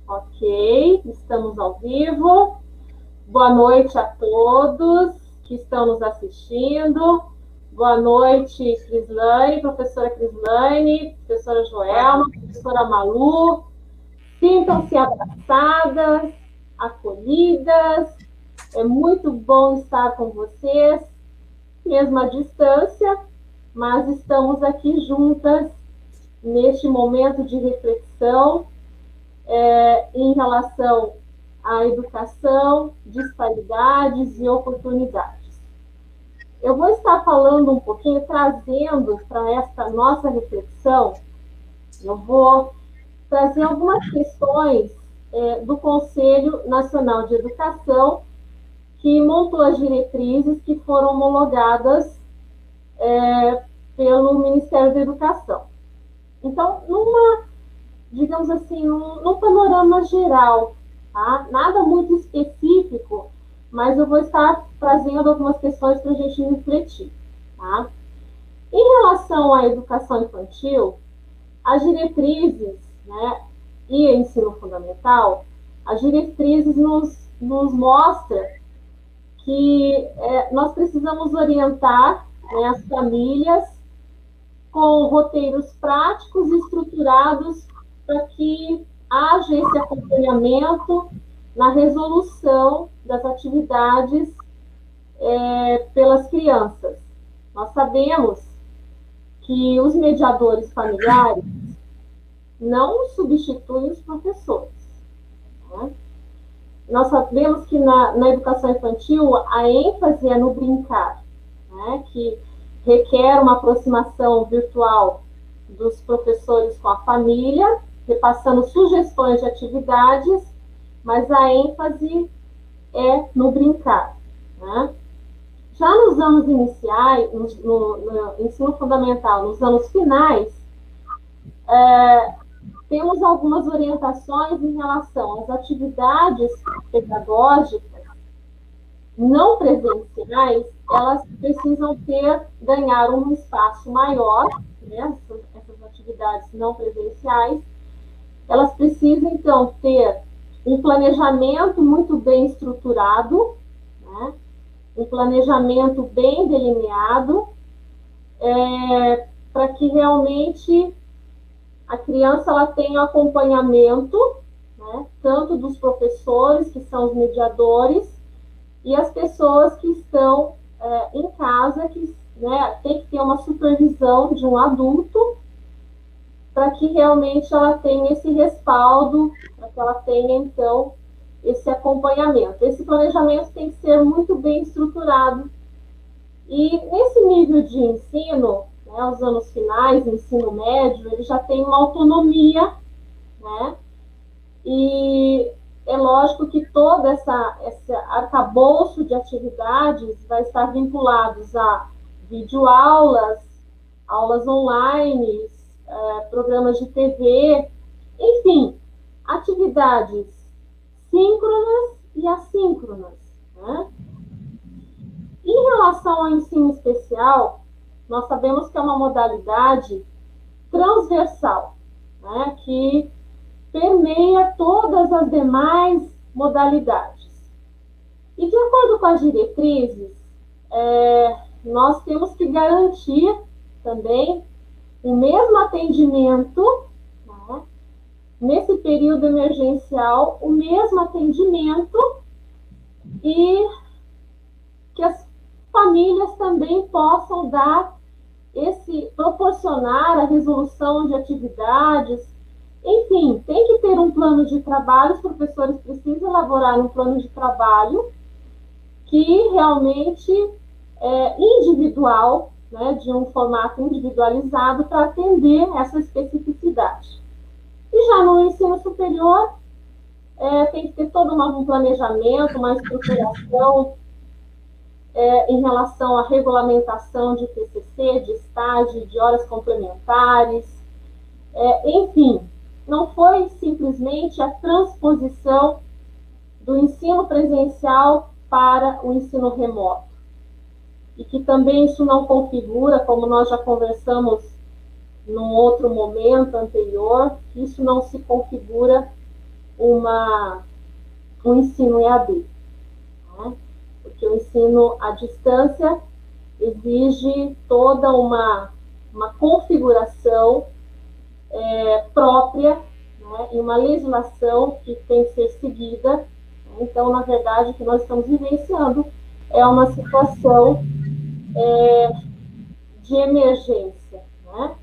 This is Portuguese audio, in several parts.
Ok, estamos ao vivo. Boa noite a todos que estão nos assistindo. Boa noite, Crislane, professora Crislane, professora Joelma, professora Malu. Sintam-se abraçadas, acolhidas. É muito bom estar com vocês, mesmo à distância, mas estamos aqui juntas neste momento de reflexão em relação à educação, disparidades e oportunidades. Eu vou estar falando um pouquinho, trazendo para esta nossa reflexão, eu vou trazer algumas questões do Conselho Nacional de Educação, que montou as diretrizes que foram homologadas pelo Ministério da Educação. Então, digamos assim, num panorama geral, tá? Nada muito específico, mas eu vou estar trazendo algumas questões para a gente refletir, tá? Em relação à educação infantil, as diretrizes, né, e ensino fundamental, as diretrizes nos mostram que nós precisamos orientar, né, as famílias com roteiros práticos e estruturados para que haja esse acompanhamento na resolução das atividades pelas crianças. Nós sabemos que os mediadores familiares não substituem os professores, né? Nós sabemos que na educação infantil a ênfase é no brincar, né? Que requer uma aproximação virtual dos professores com a família, repassando sugestões de atividades, mas a ênfase é no brincar, né? Já nos anos iniciais, no ensino fundamental, nos anos finais, temos algumas orientações em relação às atividades pedagógicas não presenciais. Elas precisam ganhar um espaço maior, né? Essas atividades não presenciais, elas precisam, então, ter um planejamento muito bem estruturado, né? Um planejamento bem delineado, para que realmente a criança ela tenha acompanhamento, né? Tanto dos professores, que são os mediadores, e as pessoas que estão em casa, que, né, tem que ter uma supervisão de um adulto, para que realmente ela tenha esse respaldo, para que ela tenha, então, esse acompanhamento. Esse planejamento tem que ser muito bem estruturado. E nesse nível de ensino, né, os anos finais, ensino médio, ele já tem uma autonomia, né? E é lógico que todo esse arcabouço de atividades vai estar vinculados a videoaulas, aulas online, programas de TV, enfim, atividades síncronas e assíncronas, né? Em relação ao ensino especial, nós sabemos que é uma modalidade transversal, né, que permeia todas as demais modalidades. E de acordo com as diretrizes, nós temos que garantir também o mesmo atendimento, né, nesse período emergencial, o mesmo atendimento, e que as famílias também possam proporcionar a resolução de atividades. Enfim, tem que ter um plano de trabalho, os professores precisam elaborar um plano de trabalho que realmente é individual, né, de um formato individualizado para atender essa especificidade. E já no ensino superior, tem que ter todo um planejamento, uma estruturação em relação à regulamentação de TCC, de estágio, de horas complementares, enfim, não foi simplesmente a transposição do ensino presencial para o ensino remoto. E que também isso não configura, como nós já conversamos num outro momento anterior, que isso não se configura um um ensino EAD, né? Porque o ensino à distância exige toda uma configuração própria, né, e uma legislação que tem que ser seguida. Então, na verdade, o que nós estamos vivenciando é uma situação de emergência, né?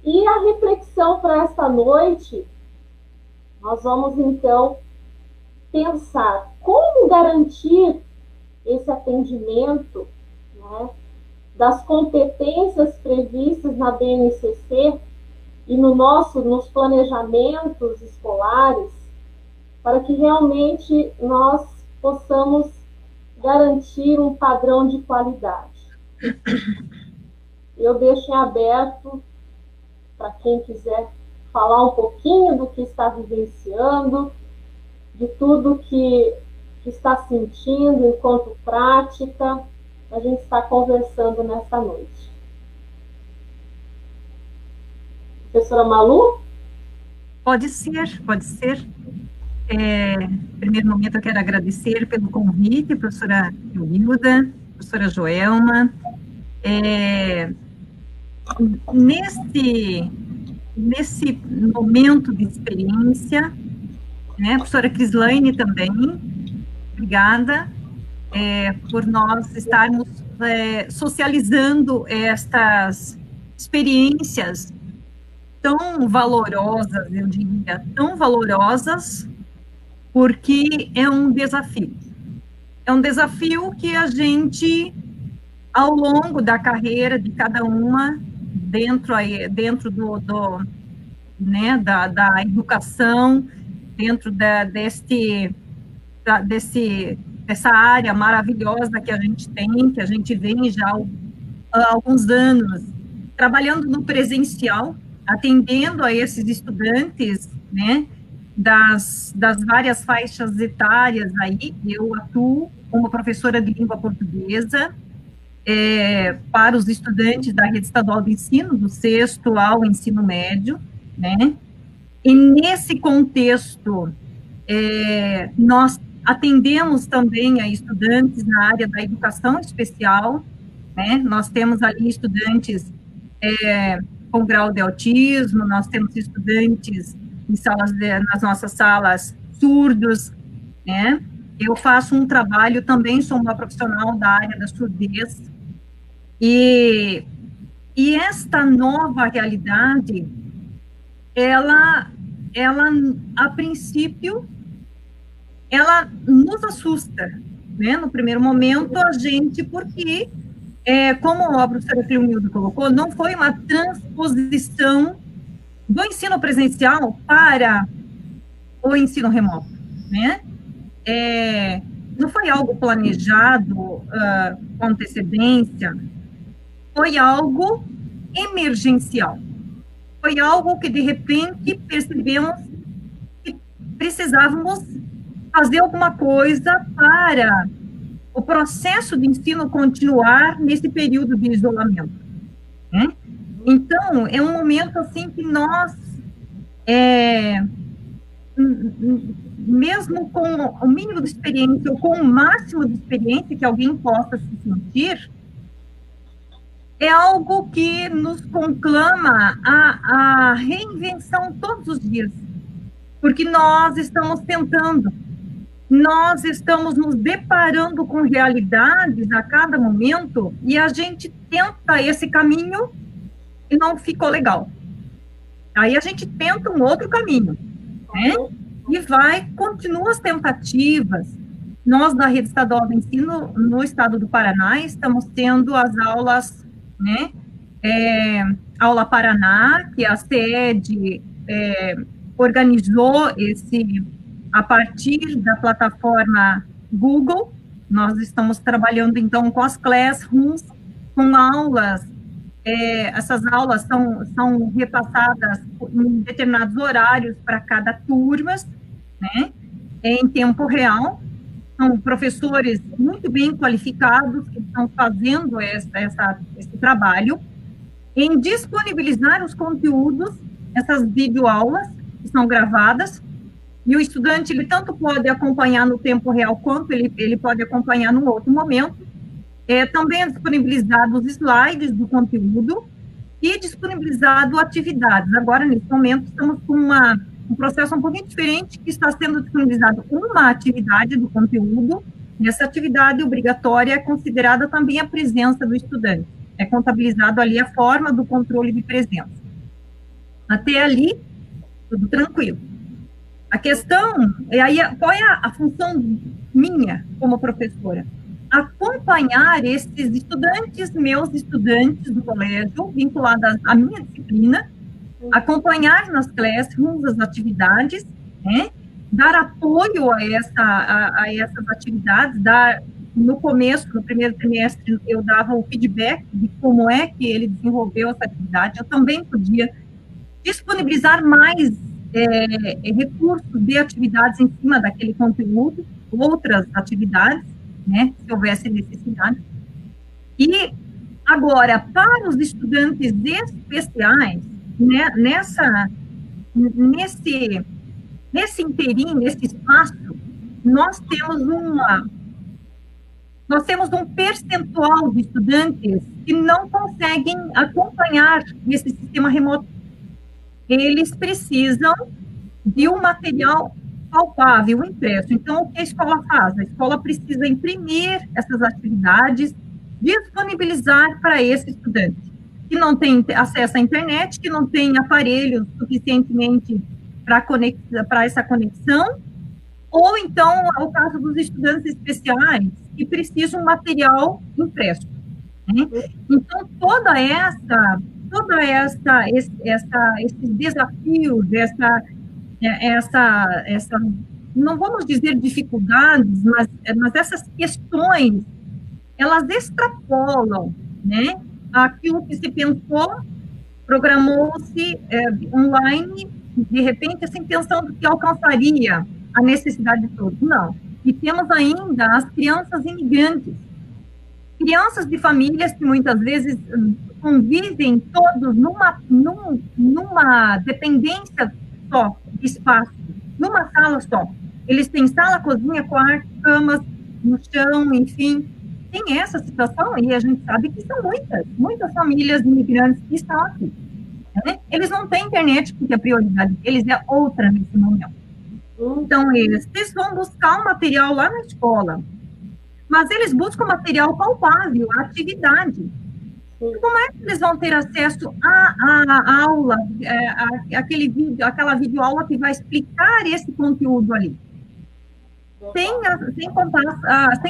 E a reflexão para esta noite, nós vamos, então, pensar como garantir esse atendimento, né, das competências previstas na BNCC e nos planejamentos escolares, para que realmente nós possamos garantir um padrão de qualidade. Eu deixo em aberto para quem quiser falar um pouquinho do que está vivenciando, de tudo que está sentindo enquanto prática, a gente está conversando nessa noite. Professora Malu? Pode ser, pode ser. Em primeiro momento, eu quero agradecer pelo convite, professora Hilda, professora Joelma. Nesse momento de experiência, né, professora Crislaine também, obrigada por nós estarmos socializando estas experiências tão valorosas, eu diria, tão valorosas, porque é um desafio. É um desafio que a gente, ao longo da carreira de cada uma, dentro né, da educação, dentro dessa área maravilhosa que a gente tem, que a gente vem já há alguns anos, trabalhando no presencial, atendendo a esses estudantes, né, das várias faixas etárias aí. Eu atuo como professora de língua portuguesa para os estudantes da rede estadual de ensino, do sexto ao ensino médio, né, e nesse contexto, nós atendemos também a estudantes na área da educação especial, né, nós temos ali estudantes com grau de autismo, nós temos estudantes nas nossas salas surdos, né? Eu faço um trabalho também, sou uma profissional da área da surdez, e esta nova realidade, ela a princípio, ela nos assusta, né? No primeiro momento, a gente, porque como a professora Cleonilda colocou, não foi uma transposição do ensino presencial para o ensino remoto, né? Não foi algo planejado com antecedência, foi algo emergencial, foi algo que, de repente, percebemos que precisávamos fazer alguma coisa para o processo de ensino continuar nesse período de isolamento, né? Então, é um momento, assim, que nós, mesmo com o mínimo de experiência, ou com o máximo de experiência que alguém possa se sentir, é algo que nos conclama a reinvenção todos os dias, porque nós estamos tentando, nós estamos nos deparando com realidades a cada momento, e a gente tenta esse caminho e não ficou legal. Aí a gente tenta um outro caminho, né? E continua as tentativas. Nós, da Rede Estadual de Ensino, no estado do Paraná, estamos tendo as aulas, né? Aula Paraná, que a sede organizou a partir da plataforma Google. Nós estamos trabalhando, então, com as classrooms, com aulas. Essas aulas são repassadas em determinados horários para cada turma, né, em tempo real. São professores muito bem qualificados que estão fazendo esse trabalho em disponibilizar os conteúdos, essas videoaulas que são gravadas, e o estudante, ele tanto pode acompanhar no tempo real, quanto ele pode acompanhar num outro momento. Também é disponibilizado os slides do conteúdo e disponibilizado atividades. Agora, nesse momento, estamos com um processo um pouquinho diferente, que está sendo disponibilizado uma atividade do conteúdo. Nessa atividade obrigatória é considerada também a presença do estudante. É contabilizado ali a forma do controle de presença. Até ali, tudo tranquilo. A questão, aí, qual é a função minha como professora? Acompanhar esses estudantes, meus estudantes do colégio, vinculados à minha disciplina, acompanhar nas classrooms as atividades, né? Dar apoio a essas atividades, no começo, no primeiro trimestre, eu dava o feedback de como é que ele desenvolveu essa atividade. Eu também podia disponibilizar mais recursos de atividades em cima daquele conteúdo, outras atividades, né, se houvesse necessidade. E, agora, para os estudantes especiais, né, nesse inteirinho, nesse espaço, nós temos um percentual de estudantes que não conseguem acompanhar esse sistema remoto. Eles precisam de um material palpável, impresso. Então, o que a escola faz? A escola precisa imprimir essas atividades, disponibilizar para esse estudante, que não tem acesso à internet, que não tem aparelhos suficientemente para essa conexão, ou então, ao caso dos estudantes especiais, que precisam de um material impresso, né? Então, esses desafios, não vamos dizer dificuldades, mas essas questões, elas extrapolam, né, aquilo que se pensou, programou-se online, de repente, sem pensão do que alcançaria a necessidade de todos. Não. E temos ainda as crianças imigrantes, crianças de famílias que muitas vezes convivem todos numa dependência só, de espaço, numa sala só. Eles têm sala, cozinha, quarto, camas no chão, enfim. Tem essa situação, e a gente sabe que são muitas famílias imigrantes que estão aqui, né? Eles não têm internet, porque a prioridade deles é outra nesse momento. Então, eles vão buscar o material lá na escola, mas eles buscam material palpável, a atividade. Como é que eles vão ter acesso à aula, aquela videoaula que vai explicar esse conteúdo ali? Sem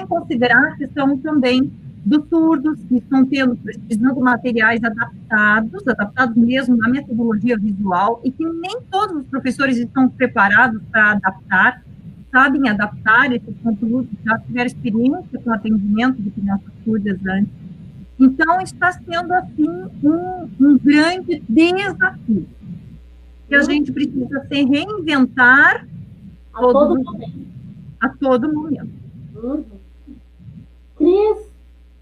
considerar a questão também dos surdos, que estão precisando de materiais adaptados mesmo na metodologia visual, e que nem todos os professores estão preparados para adaptar, sabem adaptar esses conteúdos, já tiveram experiência com atendimento de crianças surdas antes. Então, está sendo, assim, um grande desafio, que a gente precisa se reinventar a todo momento. Cris,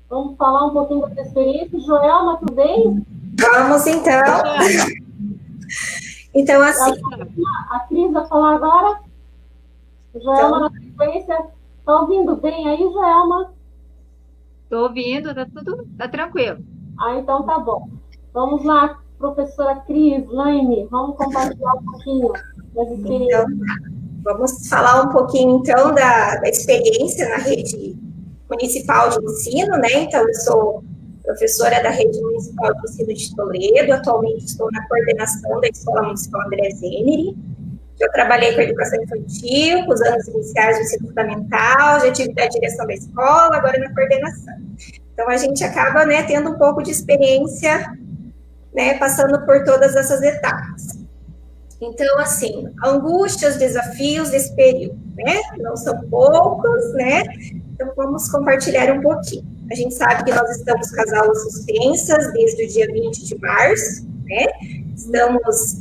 vamos falar um pouquinho da tua experiência. Joelma, tudo bem? Vamos, então. Então, assim... A Cris vai falar agora. Joelma, na sequência. Está ouvindo bem aí, Joelma? Estou ouvindo, tá tranquilo. Então tá bom. Vamos lá, professora Cris, Laine, vamos compartilhar um pouquinho das experiências. Então, vamos falar um pouquinho, então, da experiência na rede municipal de ensino, né? Então, eu sou professora da rede municipal de ensino de Toledo, atualmente estou na coordenação da Escola Municipal André Zeneri. Eu trabalhei com a educação infantil, com os anos iniciais do ensino fundamental, já tive da direção da escola, agora na coordenação. Então, a gente acaba, né, tendo um pouco de experiência, né, passando por todas essas etapas. Então, assim, angústias, desafios desse período, né, não são poucos, né, então vamos compartilhar um pouquinho. A gente sabe que nós estamos com as aulas suspensas desde o dia 20 de março, né, estamos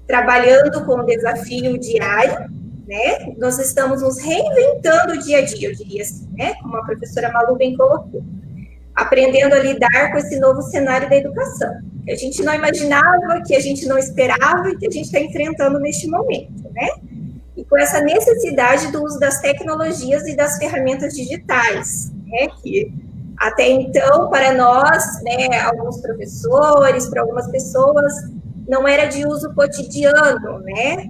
trabalhando com o desafio diário, né, nós estamos nos reinventando dia a dia, eu diria assim, né, como a professora Malu bem colocou, aprendendo a lidar com esse novo cenário da educação, que a gente não imaginava, que a gente não esperava e que a gente está enfrentando neste momento, né. e com essa necessidade do uso das tecnologias e das ferramentas digitais, né, que até então, para nós, né, alguns professores, para algumas pessoas, não era de uso cotidiano, né?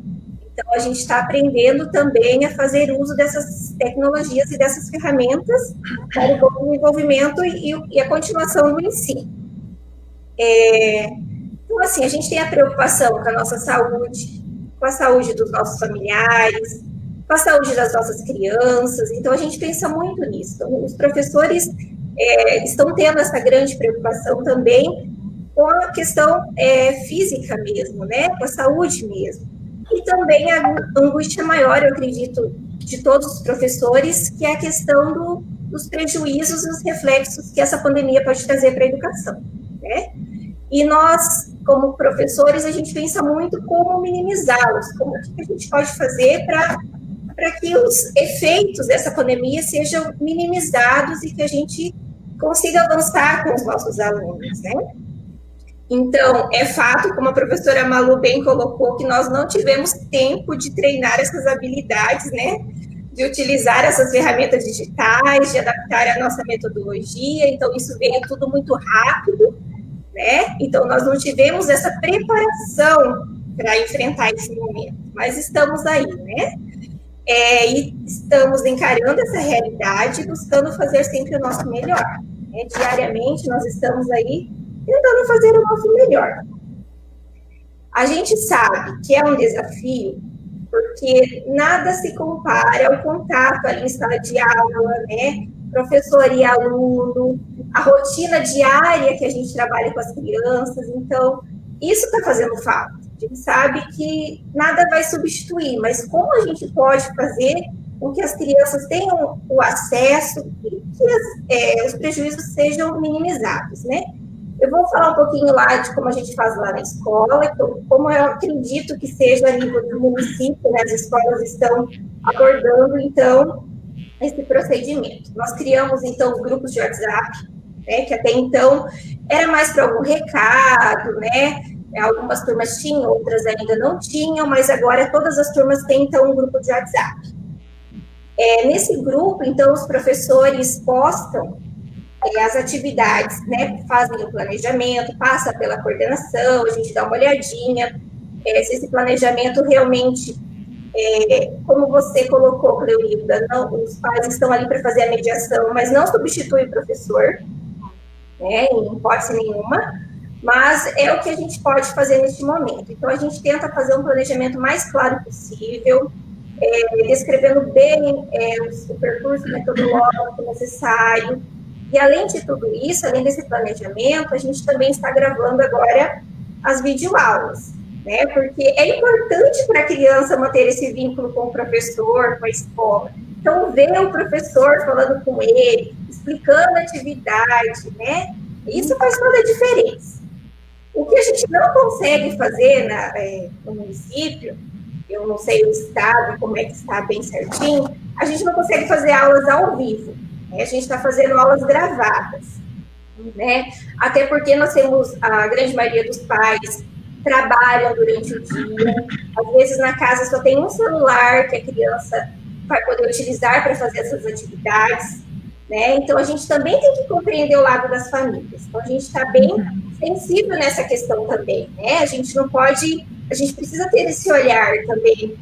Então, a gente está aprendendo também a fazer uso dessas tecnologias e dessas ferramentas para o bom desenvolvimento e a continuação do ensino. Então, assim, a gente tem a preocupação com a nossa saúde, com a saúde dos nossos familiares, com a saúde das nossas crianças. Então, a gente pensa muito nisso. Então, os professores estão tendo essa grande preocupação também com a questão física mesmo, né? Com a saúde mesmo. E também a angústia maior, eu acredito, de todos os professores, que é a questão dos prejuízos e os reflexos que essa pandemia pode trazer para a educação, né? E nós, como professores, a gente pensa muito como minimizá-los, como que a gente pode fazer para que os efeitos dessa pandemia sejam minimizados e que a gente consiga avançar com os nossos alunos, né? Então, é fato, como a professora Malu bem colocou, que nós não tivemos tempo de treinar essas habilidades, né? De utilizar essas ferramentas digitais, de adaptar a nossa metodologia. Então, isso veio tudo muito rápido, né? Então, nós não tivemos essa preparação para enfrentar esse momento, mas estamos aí, né? E estamos encarando essa realidade, buscando fazer sempre o nosso melhor, né? Diariamente, nós estamos aí tentando fazer o nosso melhor. A gente sabe que é um desafio, porque nada se compara ao contato ali em sala de aula, né? Professor e aluno, a rotina diária que a gente trabalha com as crianças. Então, isso está fazendo falta. A gente sabe que nada vai substituir, mas como a gente pode fazer com que as crianças tenham o acesso e que os prejuízos sejam minimizados, né? Eu vou falar um pouquinho lá de como a gente faz lá na escola, como eu acredito que seja a nível do município, né? As escolas estão abordando, então, esse procedimento. Nós criamos, então, os grupos de WhatsApp, né? Que até então era mais para algum recado, né? Algumas turmas tinham, outras ainda não tinham, mas agora todas as turmas têm, então, um grupo de WhatsApp. Nesse grupo, então, os professores postam as atividades, né, fazem o planejamento, passa pela coordenação, a gente dá uma olhadinha, se esse planejamento realmente, como você colocou, Cleorilda, os pais estão ali para fazer a mediação, mas não substitui o professor, né, em hipótese nenhuma, mas é o que a gente pode fazer neste momento. Então, a gente tenta fazer um planejamento mais claro possível, descrevendo bem o percurso metodológico necessário. E, além de tudo isso, além desse planejamento, a gente também está gravando agora as videoaulas, né? Porque é importante para a criança manter esse vínculo com o professor, com a escola. Então, ver o professor falando com ele, explicando a atividade, né? Isso faz toda a diferença. O que a gente não consegue fazer no município, eu não sei o estado, como é que está bem certinho, a gente não consegue fazer aulas ao vivo. A gente está fazendo aulas gravadas, né? Até porque nós temos, a grande maioria dos pais trabalham durante o dia, às vezes na casa só tem um celular que a criança vai poder utilizar para fazer essas atividades, né? Então, a gente também tem que compreender o lado das famílias. Então, a gente está bem sensível nessa questão também, né? A gente não pode, a gente precisa ter esse olhar também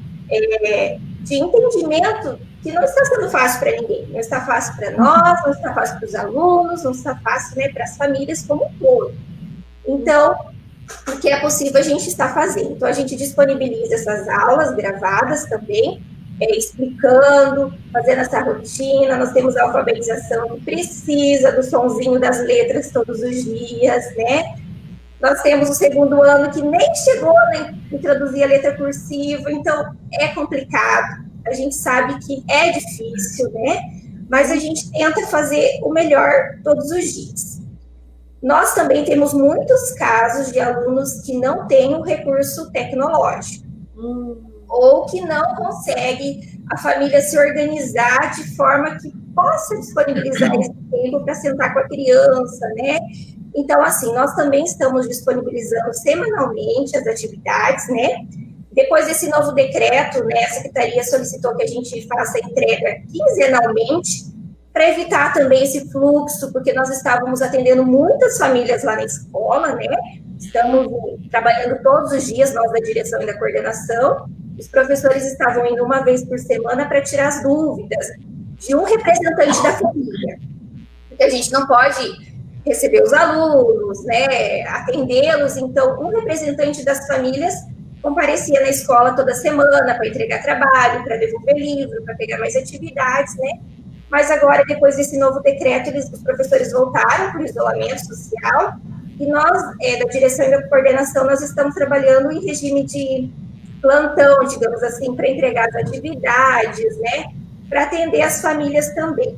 de entendimento que não está sendo fácil para ninguém, não está fácil para nós, não está fácil para os alunos, não está fácil, né, para as famílias como um todo. Então, o que é possível a gente está fazendo? Então, a gente disponibiliza essas aulas gravadas também, explicando, fazendo essa rotina. Nós temos a alfabetização que precisa do sonzinho das letras todos os dias, né? Nós temos o segundo ano que nem chegou a introduzir a letra cursiva, então é complicado. A gente sabe que é difícil, né? Mas a gente tenta fazer o melhor todos os dias. Nós também temos muitos casos de alunos que não têm o recurso tecnológico, ou que não consegue a família se organizar de forma que possa disponibilizar esse tempo para sentar com a criança, né? Então, assim, nós também estamos disponibilizando semanalmente as atividades, né? Depois desse novo decreto, né, a Secretaria solicitou que a gente faça a entrega quinzenalmente, para evitar também esse fluxo, porque nós estávamos atendendo muitas famílias lá na escola, né? Estamos trabalhando todos os dias, nós da direção e da coordenação. Os professores estavam indo uma vez por semana para tirar as dúvidas de um representante da família. Porque a gente não pode receber os alunos, né, atendê-los, então um representante das famílias comparecia na escola toda semana para entregar trabalho, para devolver livro, para pegar mais atividades, né? Mas agora, depois desse novo decreto, os professores voltaram para o isolamento social e nós, da direção e da coordenação, nós estamos trabalhando em regime de plantão, digamos assim, para entregar as atividades, né? Para atender as famílias também.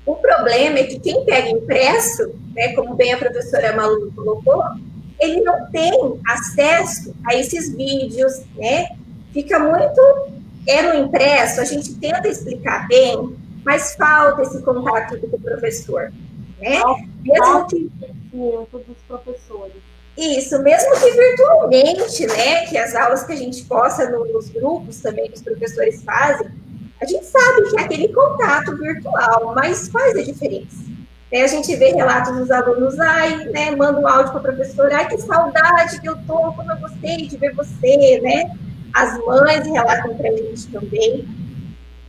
O problema é que quem pega impresso, né, como bem a professora Malu colocou, ele não tem acesso a esses vídeos, né? Fica muito... Era um impresso, a gente tenta explicar bem, mas falta esse contato com o professor, né? Mesmo que... dos professores. Isso, mesmo que virtualmente, né? Que as aulas que a gente posta nos grupos também, que os professores fazem, a gente sabe que é aquele contato virtual, mas faz a diferença. A gente vê relatos dos alunos, né, manda um áudio para a professora, que saudade que eu tô, como eu gostei de ver você, né? As mães relatam para a gente também.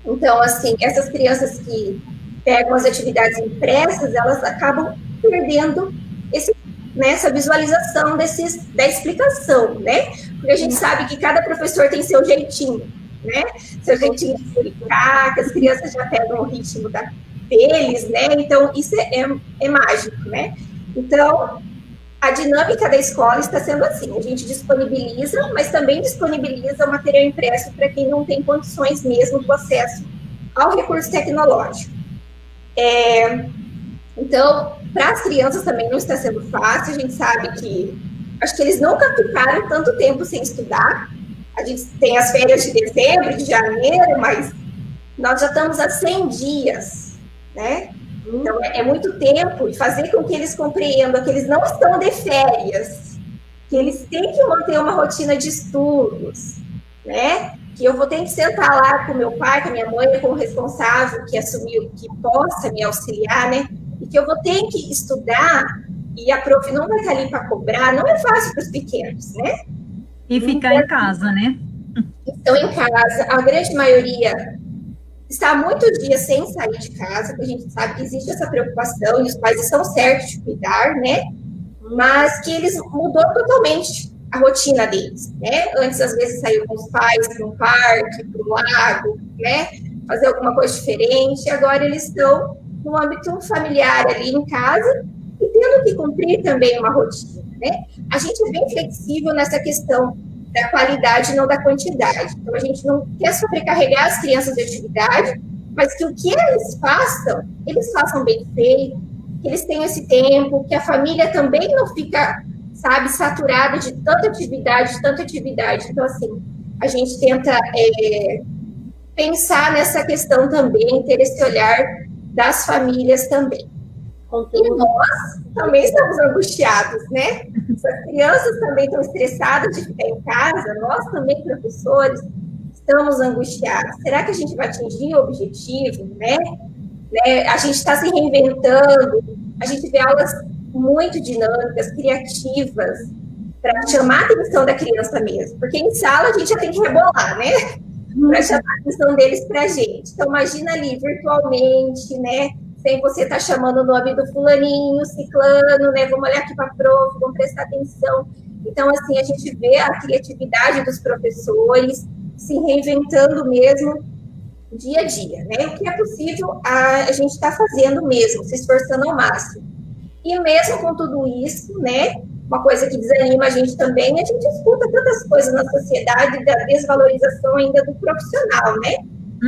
Então, assim, essas crianças que pegam as atividades impressas, elas acabam perdendo essa visualização da explicação, né? Porque a gente sabe que cada professor tem seu jeitinho, né? Seu jeitinho de explicar, que as crianças já pegam o ritmo deles, né? Então, isso é mágico, né? Então, a dinâmica da escola está sendo assim, a gente disponibiliza, mas também disponibiliza o material impresso para quem não tem condições mesmo do acesso ao recurso tecnológico. Então, para as crianças também não está sendo fácil, a gente sabe que, acho que eles nunca ficaram tanto tempo sem estudar, a gente tem as férias de dezembro, de janeiro, mas nós já estamos há 100 dias, né? Então, é muito tempo, e fazer com que eles compreendam que eles não estão de férias, que eles têm que manter uma rotina de estudos, né? Que eu vou ter que sentar lá com meu pai, com a minha mãe, com o responsável que assumiu, que possa me auxiliar, né? E que eu vou ter que estudar, e a prof não vai estar ali para cobrar, não é fácil para os pequenos, né? E ficar em casa, né? Estão em casa, a grande maioria está há muitos dias sem sair de casa, porque a gente sabe que existe essa preocupação, e os pais estão certos de cuidar, né? Mas que eles mudou totalmente a rotina deles, né? Antes, às vezes, saiu com os pais para um parque, para um lago, né? Fazer alguma coisa diferente. Agora eles estão no âmbito familiar ali em casa e tendo que cumprir também uma rotina, né? A gente é bem flexível nessa questão da qualidade e não da quantidade. Então, a gente não quer sobrecarregar as crianças de atividade, mas que o que eles façam bem feito, que eles tenham esse tempo, que a família também não fica, sabe, saturada de tanta atividade. Então, assim, a gente tenta pensar nessa questão também, ter esse olhar das famílias também. E nós também estamos angustiados, né? As crianças também estão estressadas de ficar em casa, nós também, professores, estamos angustiados. Será que a gente vai atingir o objetivo, né? A gente está se reinventando, a gente vê aulas muito dinâmicas, criativas, para chamar a atenção da criança mesmo. Porque em sala a gente já tem que rebolar, né? Para chamar a atenção deles para a gente. Então, imagina ali, virtualmente, né? Sem você estar chamando o nome do fulaninho, ciclano, né? Vamos olhar aqui para a prof, vamos prestar atenção. Então, assim, a gente vê a criatividade dos professores se reinventando mesmo dia a dia, né? O que é possível, a gente está fazendo mesmo, se esforçando ao máximo. E mesmo com tudo isso, né? Uma coisa que desanima a gente também, a gente escuta tantas coisas na sociedade da desvalorização ainda do profissional, né?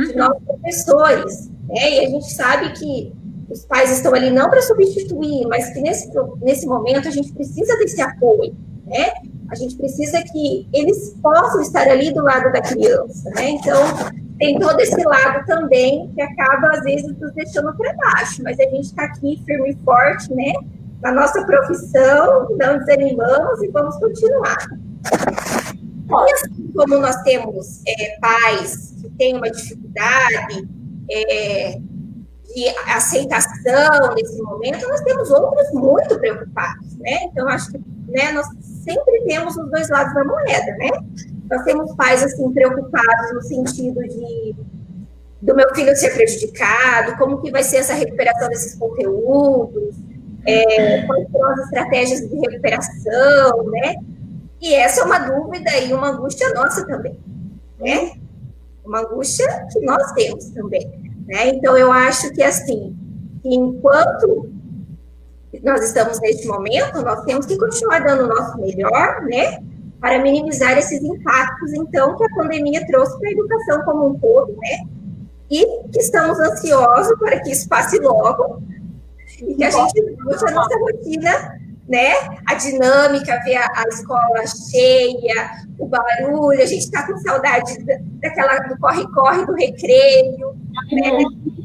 De nós professores, né? E a gente sabe que os pais estão ali não para substituir, mas que nesse momento a gente precisa desse apoio, né? A gente precisa que eles possam estar ali do lado da criança, né? Então, tem todo esse lado também que acaba, às vezes, nos deixando para baixo, mas a gente está aqui firme e forte, né? Na nossa profissão, não desanimamos e vamos continuar. E assim, como nós temos pais que têm uma dificuldade de aceitação nesse momento, nós temos outros muito preocupados, né? Então, acho que nós sempre temos os dois lados da moeda, né? Nós temos pais, assim, preocupados no sentido do meu filho ser prejudicado, como que vai ser essa recuperação desses conteúdos, quais são as estratégias de recuperação, né? E essa é uma dúvida e uma angústia nossa também, né? Uma angústia que nós temos também, né? Então, eu acho que, assim, enquanto nós estamos neste momento, nós temos que continuar dando o nosso melhor, né? Para minimizar esses impactos, então, que a pandemia trouxe para a educação como um todo, né? E que estamos ansiosos para que isso passe logo e que a gente volte a nossa rotina, né? A dinâmica, ver a escola cheia, o barulho, a gente está com saudade do corre-corre do recreio, né?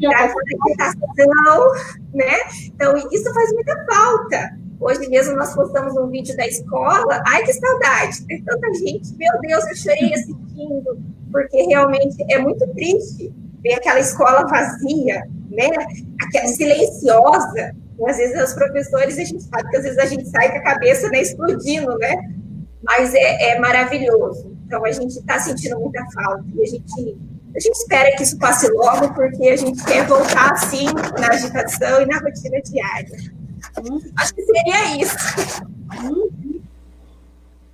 Da alimentação, né? Então, isso faz muita falta. Hoje mesmo nós postamos um vídeo da escola, ai que saudade, tem tanta gente, meu Deus, eu chorei assistindo, porque realmente é muito triste ver aquela escola vazia, né? Aquela silenciosa. Às vezes os professores, a gente sabe que às vezes a gente sai com a cabeça, né, explodindo, né? Mas é maravilhoso. Então a gente está sentindo muita falta e a gente espera que isso passe logo, porque a gente quer voltar assim na agitação e na rotina diária. Acho que seria isso.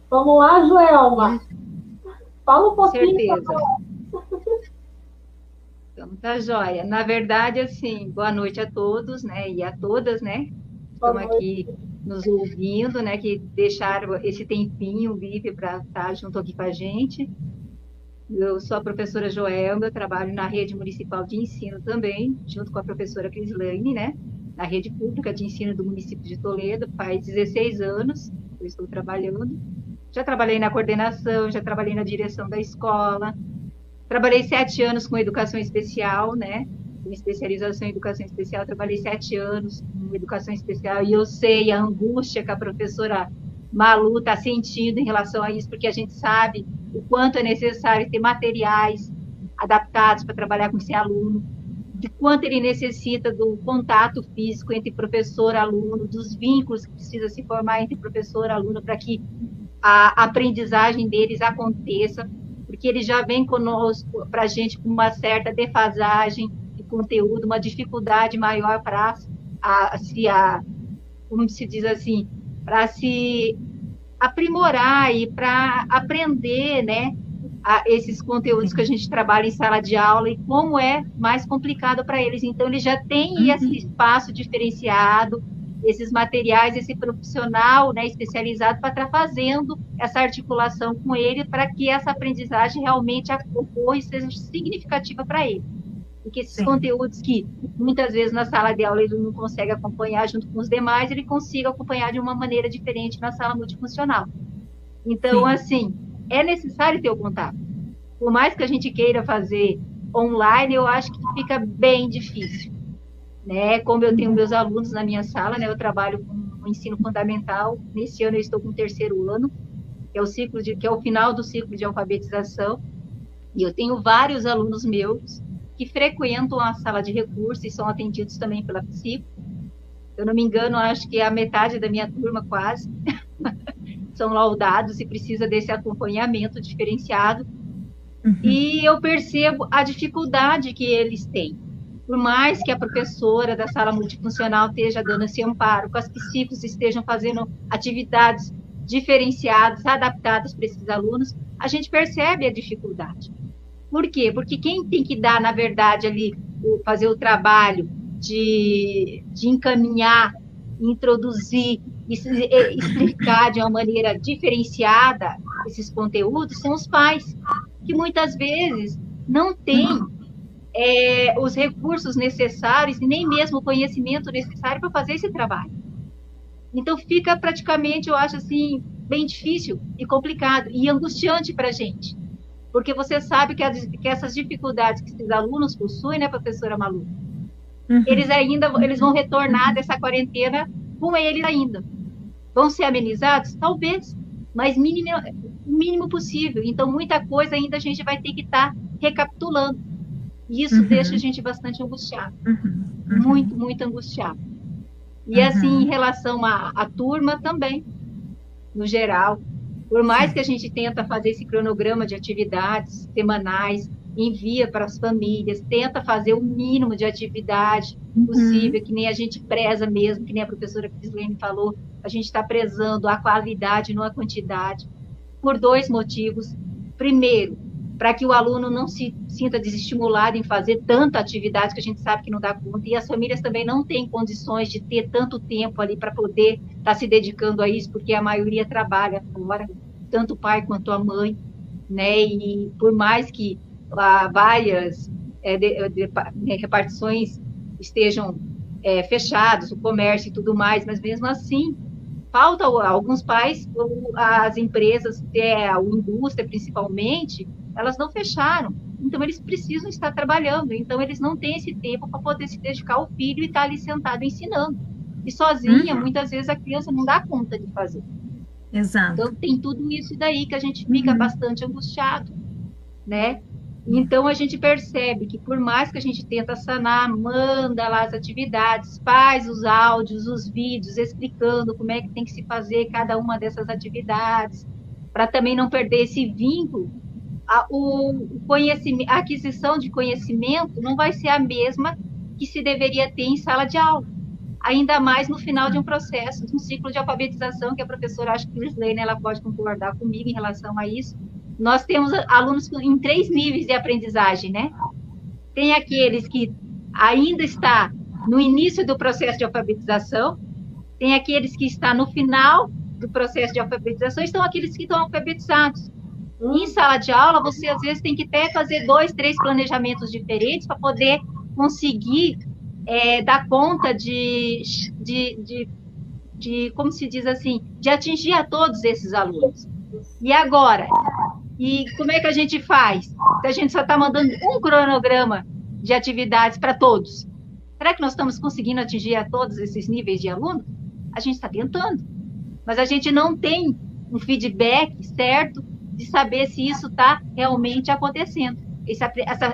Vamos lá, Joelma. Fala um pouquinho. Certeza. Então, tá joia. Na verdade, assim, boa noite a todos, né, e a todas, né, que estão aqui nos ouvindo, né, que deixaram esse tempinho livre para estar junto aqui com a gente. Eu sou a professora Joelma, eu trabalho na rede municipal de ensino também, junto com a professora Crislane, né, na rede pública de ensino do município de Toledo. Faz 16 anos que eu estou trabalhando. Já trabalhei na coordenação, já trabalhei na direção da escola. Trabalhei 7 anos com educação especial, né? Com especialização em educação especial, trabalhei 7 anos com educação especial e eu sei a angústia que a professora Malu está sentindo em relação a isso, porque a gente sabe o quanto é necessário ter materiais adaptados para trabalhar com esse aluno, de quanto ele necessita do contato físico entre professor e aluno, dos vínculos que precisa se formar entre professor e aluno para que a aprendizagem deles aconteça, porque ele já vem conosco, para a gente, com uma certa defasagem de conteúdo, uma dificuldade maior para como se diz assim, para se aprimorar e para aprender, né, esses conteúdos que a gente trabalha em sala de aula e como é mais complicado para eles. Então, ele já tem esse espaço diferenciado, esses materiais, esse profissional, né, especializado para estar fazendo essa articulação com ele para que essa aprendizagem realmente ocorra e seja significativa para ele. Porque esses conteúdos que muitas vezes na sala de aula ele não consegue acompanhar junto com os demais, ele consiga acompanhar de uma maneira diferente na sala multifuncional. Então, assim, é necessário ter o contato. Por mais que a gente queira fazer online, eu acho que fica bem difícil. Né? Como eu tenho meus alunos na minha sala, né? Eu trabalho com o ensino fundamental. Nesse ano eu estou com o 3º ano, que é o final do ciclo de alfabetização. E eu tenho vários alunos meus que frequentam a sala de recursos e são atendidos também pela psico. Se eu não me engano, acho que a metade da minha turma quase são laudados e precisa desse acompanhamento diferenciado. E eu percebo a dificuldade que eles têm. Por mais que a professora da sala multifuncional esteja dando esse amparo, que as psicos estejam fazendo atividades diferenciadas, adaptadas para esses alunos, a gente percebe a dificuldade. Por quê? Porque quem tem que dar, na verdade, ali, fazer o trabalho de encaminhar, introduzir, explicar de uma maneira diferenciada esses conteúdos são os pais, que muitas vezes não têm os recursos necessários e nem mesmo o conhecimento necessário para fazer esse trabalho. Então, fica praticamente, eu acho assim, bem difícil e complicado e angustiante para a gente, porque você sabe que essas dificuldades que esses alunos possuem, né, professora Malu, eles vão retornar dessa quarentena com eles ainda. Vão ser amenizados? Talvez, mas o mínimo possível. Então, muita coisa ainda a gente vai ter que estar recapitulando. E isso deixa a gente bastante angustiado. Muito, muito angustiado. E assim, em relação à turma também, no geral, por mais que a gente tenta fazer esse cronograma de atividades semanais, envia para as famílias, tenta fazer o mínimo de atividade possível, que nem a gente preza mesmo, que nem a professora Crislene falou, a gente está prezando a qualidade, não a quantidade, por 2 motivos. Primeiro, para que o aluno não se sinta desestimulado em fazer tanta atividade que a gente sabe que não dá conta, e as famílias também não têm condições de ter tanto tempo ali para poder estar se dedicando a isso, porque a maioria trabalha fora, tanto o pai quanto a mãe, né? E por mais que várias repartições estejam fechadas, o comércio e tudo mais, mas mesmo assim, falta alguns pais, as empresas, a indústria principalmente, elas não fecharam. Então, eles precisam estar trabalhando. Então, eles não têm esse tempo para poder se dedicar ao filho e estar ali sentado ensinando. E sozinha, muitas vezes, a criança não dá conta de fazer. Exato. Então, tem tudo isso daí que a gente fica bastante angustiado, né? Então, a gente percebe que, por mais que a gente tenta sanar, manda lá as atividades, faz os áudios, os vídeos, explicando como é que tem que se fazer cada uma dessas atividades, para também não perder esse vínculo, a aquisição de conhecimento não vai ser a mesma que se deveria ter em sala de aula. Ainda mais no final de um processo, de um ciclo de alfabetização, que a professora, acho que Crislene, ela pode concordar comigo em relação a isso. Nós temos alunos em 3 níveis de aprendizagem, né? Tem aqueles que ainda está no início do processo de alfabetização, tem aqueles que estão no final do processo de alfabetização, e estão aqueles que estão alfabetizados. Em sala de aula, você às vezes tem que até fazer 2, 3 planejamentos diferentes para poder conseguir dar conta de, como se diz assim, de atingir a todos esses alunos. E agora? E como é que a gente faz? Se a gente só está mandando um cronograma de atividades para todos, será que nós estamos conseguindo atingir a todos esses níveis de aluno? A gente está tentando, mas a gente não tem um feedback certo de saber se isso está realmente acontecendo.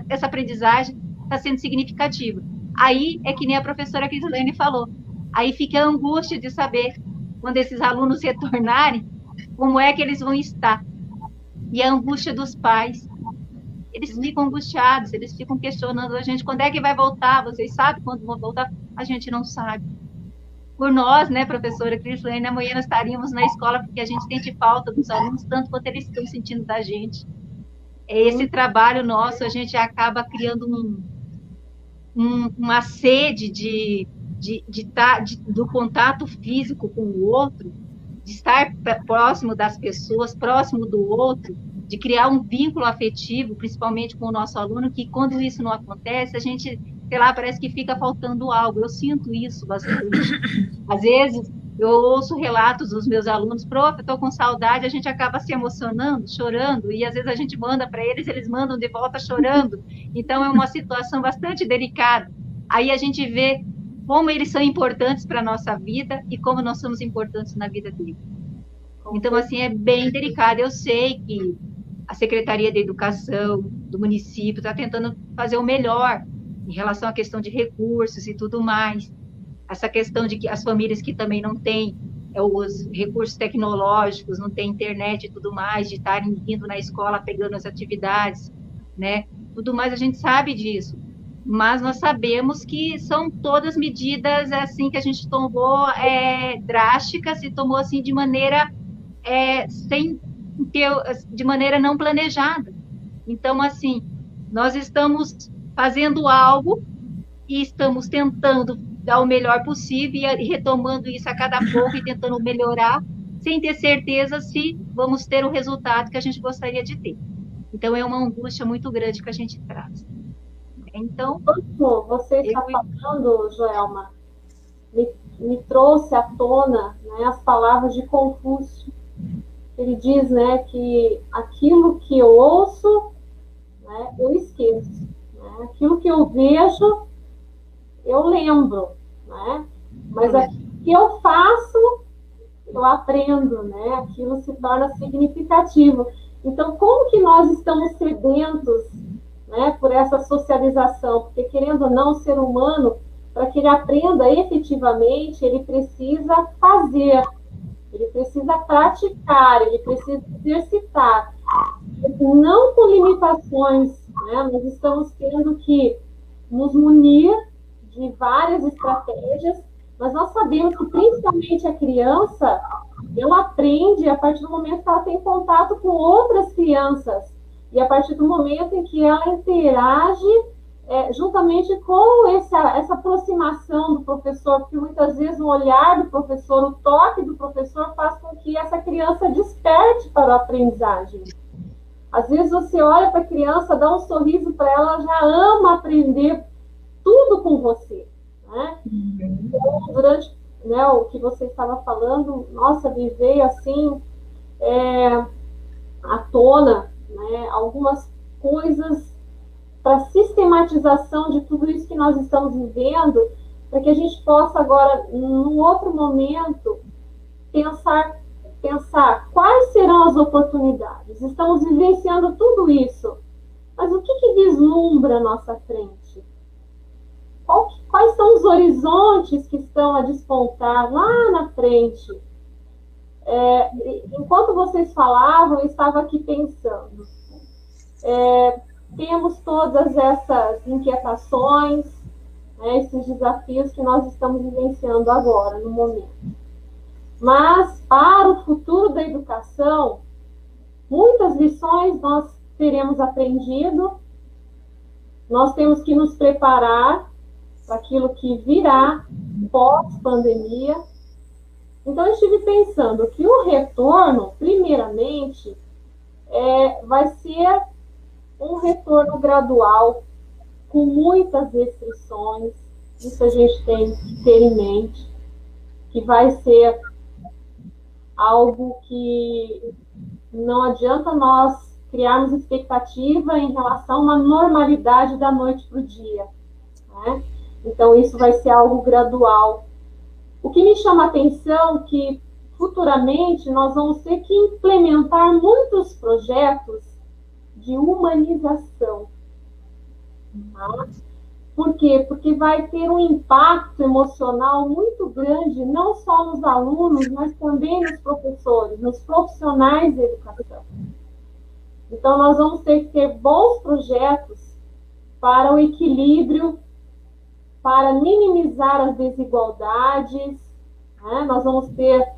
Essa aprendizagem está sendo significativa. Aí é que nem a professora Crislene falou. Aí fica a angústia de saber, quando esses alunos retornarem, como é que eles vão estar. E a angústia dos pais. Eles ficam angustiados, eles ficam questionando a gente, quando é que vai voltar? Vocês sabem quando vão voltar? A gente não sabe. Por nós, né, professora Crislene, amanhã nós estaríamos na escola, porque a gente sente falta dos alunos, tanto quanto eles estão sentindo da gente. Esse trabalho nosso, a gente acaba criando uma sede do contato físico com o outro, de estar próximo das pessoas, próximo do outro, de criar um vínculo afetivo, principalmente com o nosso aluno, que quando isso não acontece, a gente, sei lá, parece que fica faltando algo. Eu sinto isso bastante. Às vezes, eu ouço relatos dos meus alunos, prof, eu estou com saudade, a gente acaba se emocionando, chorando, e às vezes a gente manda para eles, eles mandam de volta chorando. Então, é uma situação bastante delicada. Aí a gente vê como eles são importantes para a nossa vida e como nós somos importantes na vida deles. Então, assim, é bem delicado. Eu sei que a Secretaria de Educação do município está tentando fazer o melhor em relação à questão de recursos e tudo mais. Essa questão de que as famílias que também não têm os recursos tecnológicos, não têm internet e tudo mais, de estarem vindo na escola pegando as atividades, né? Tudo mais, a gente sabe disso. Mas nós sabemos que são todas medidas assim que a gente tomou drásticas e tomou assim de maneira de maneira não planejada. Então, assim, nós estamos fazendo algo e estamos tentando dar o melhor possível e retomando isso a cada pouco e tentando melhorar, sem ter certeza se vamos ter o resultado que a gente gostaria de ter. Então, é uma angústia muito grande que a gente traz. Então, você está falando, Joelma, me trouxe à tona, né, as palavras de Confúcio. Ele diz, né, que aquilo que eu ouço, né, eu esqueço. Né? Aquilo que eu vejo, eu lembro. Né? Mas aquilo que eu faço, eu aprendo, né? Aquilo se torna significativo. Então, como que nós estamos sedentos, né, por essa socialização? Porque, querendo ou não, o ser humano, para que ele aprenda efetivamente, ele precisa fazer, ele precisa praticar, ele precisa exercitar. Não com limitações, né? Nós estamos tendo que nos munir de várias estratégias, mas nós sabemos que, principalmente a criança, ela aprende a partir do momento que ela tem contato com outras crianças, e a partir do momento em que ela interage juntamente com essa aproximação do professor, porque muitas vezes o olhar do professor, o toque do professor faz com que essa criança desperte para a aprendizagem. Às vezes você olha para a criança, dá um sorriso para ela, ela já ama aprender tudo com você, né? Então, durante, né, o que você estava falando, nossa, me veio assim à tona, né, algumas coisas para sistematização de tudo isso que nós estamos vivendo, para que a gente possa agora, num outro momento, pensar quais serão as oportunidades. Estamos vivenciando tudo isso, mas o que vislumbra à nossa frente? Quais são os horizontes que estão a despontar lá na frente? Enquanto vocês falavam, eu estava aqui pensando. Temos todas essas inquietações, né, esses desafios que nós estamos vivenciando agora, no momento. Mas, para o futuro da educação, muitas lições nós teremos aprendido, nós temos que nos preparar para aquilo que virá pós-pandemia. Então, eu estive pensando que o retorno, primeiramente, vai ser um retorno gradual, com muitas restrições, isso a gente tem que ter em mente, que vai ser algo que não adianta nós criarmos expectativa em relação a uma normalidade da noite para o dia, né? Então, isso vai ser algo gradual. O que me chama a atenção é que, futuramente, nós vamos ter que implementar muitos projetos de humanização. Tá? Por quê? Porque vai ter um impacto emocional muito grande, não só nos alunos, mas também nos professores, nos profissionais da educação. Então, nós vamos ter que ter bons projetos para o equilíbrio, para minimizar as desigualdades, né? Nós vamos ter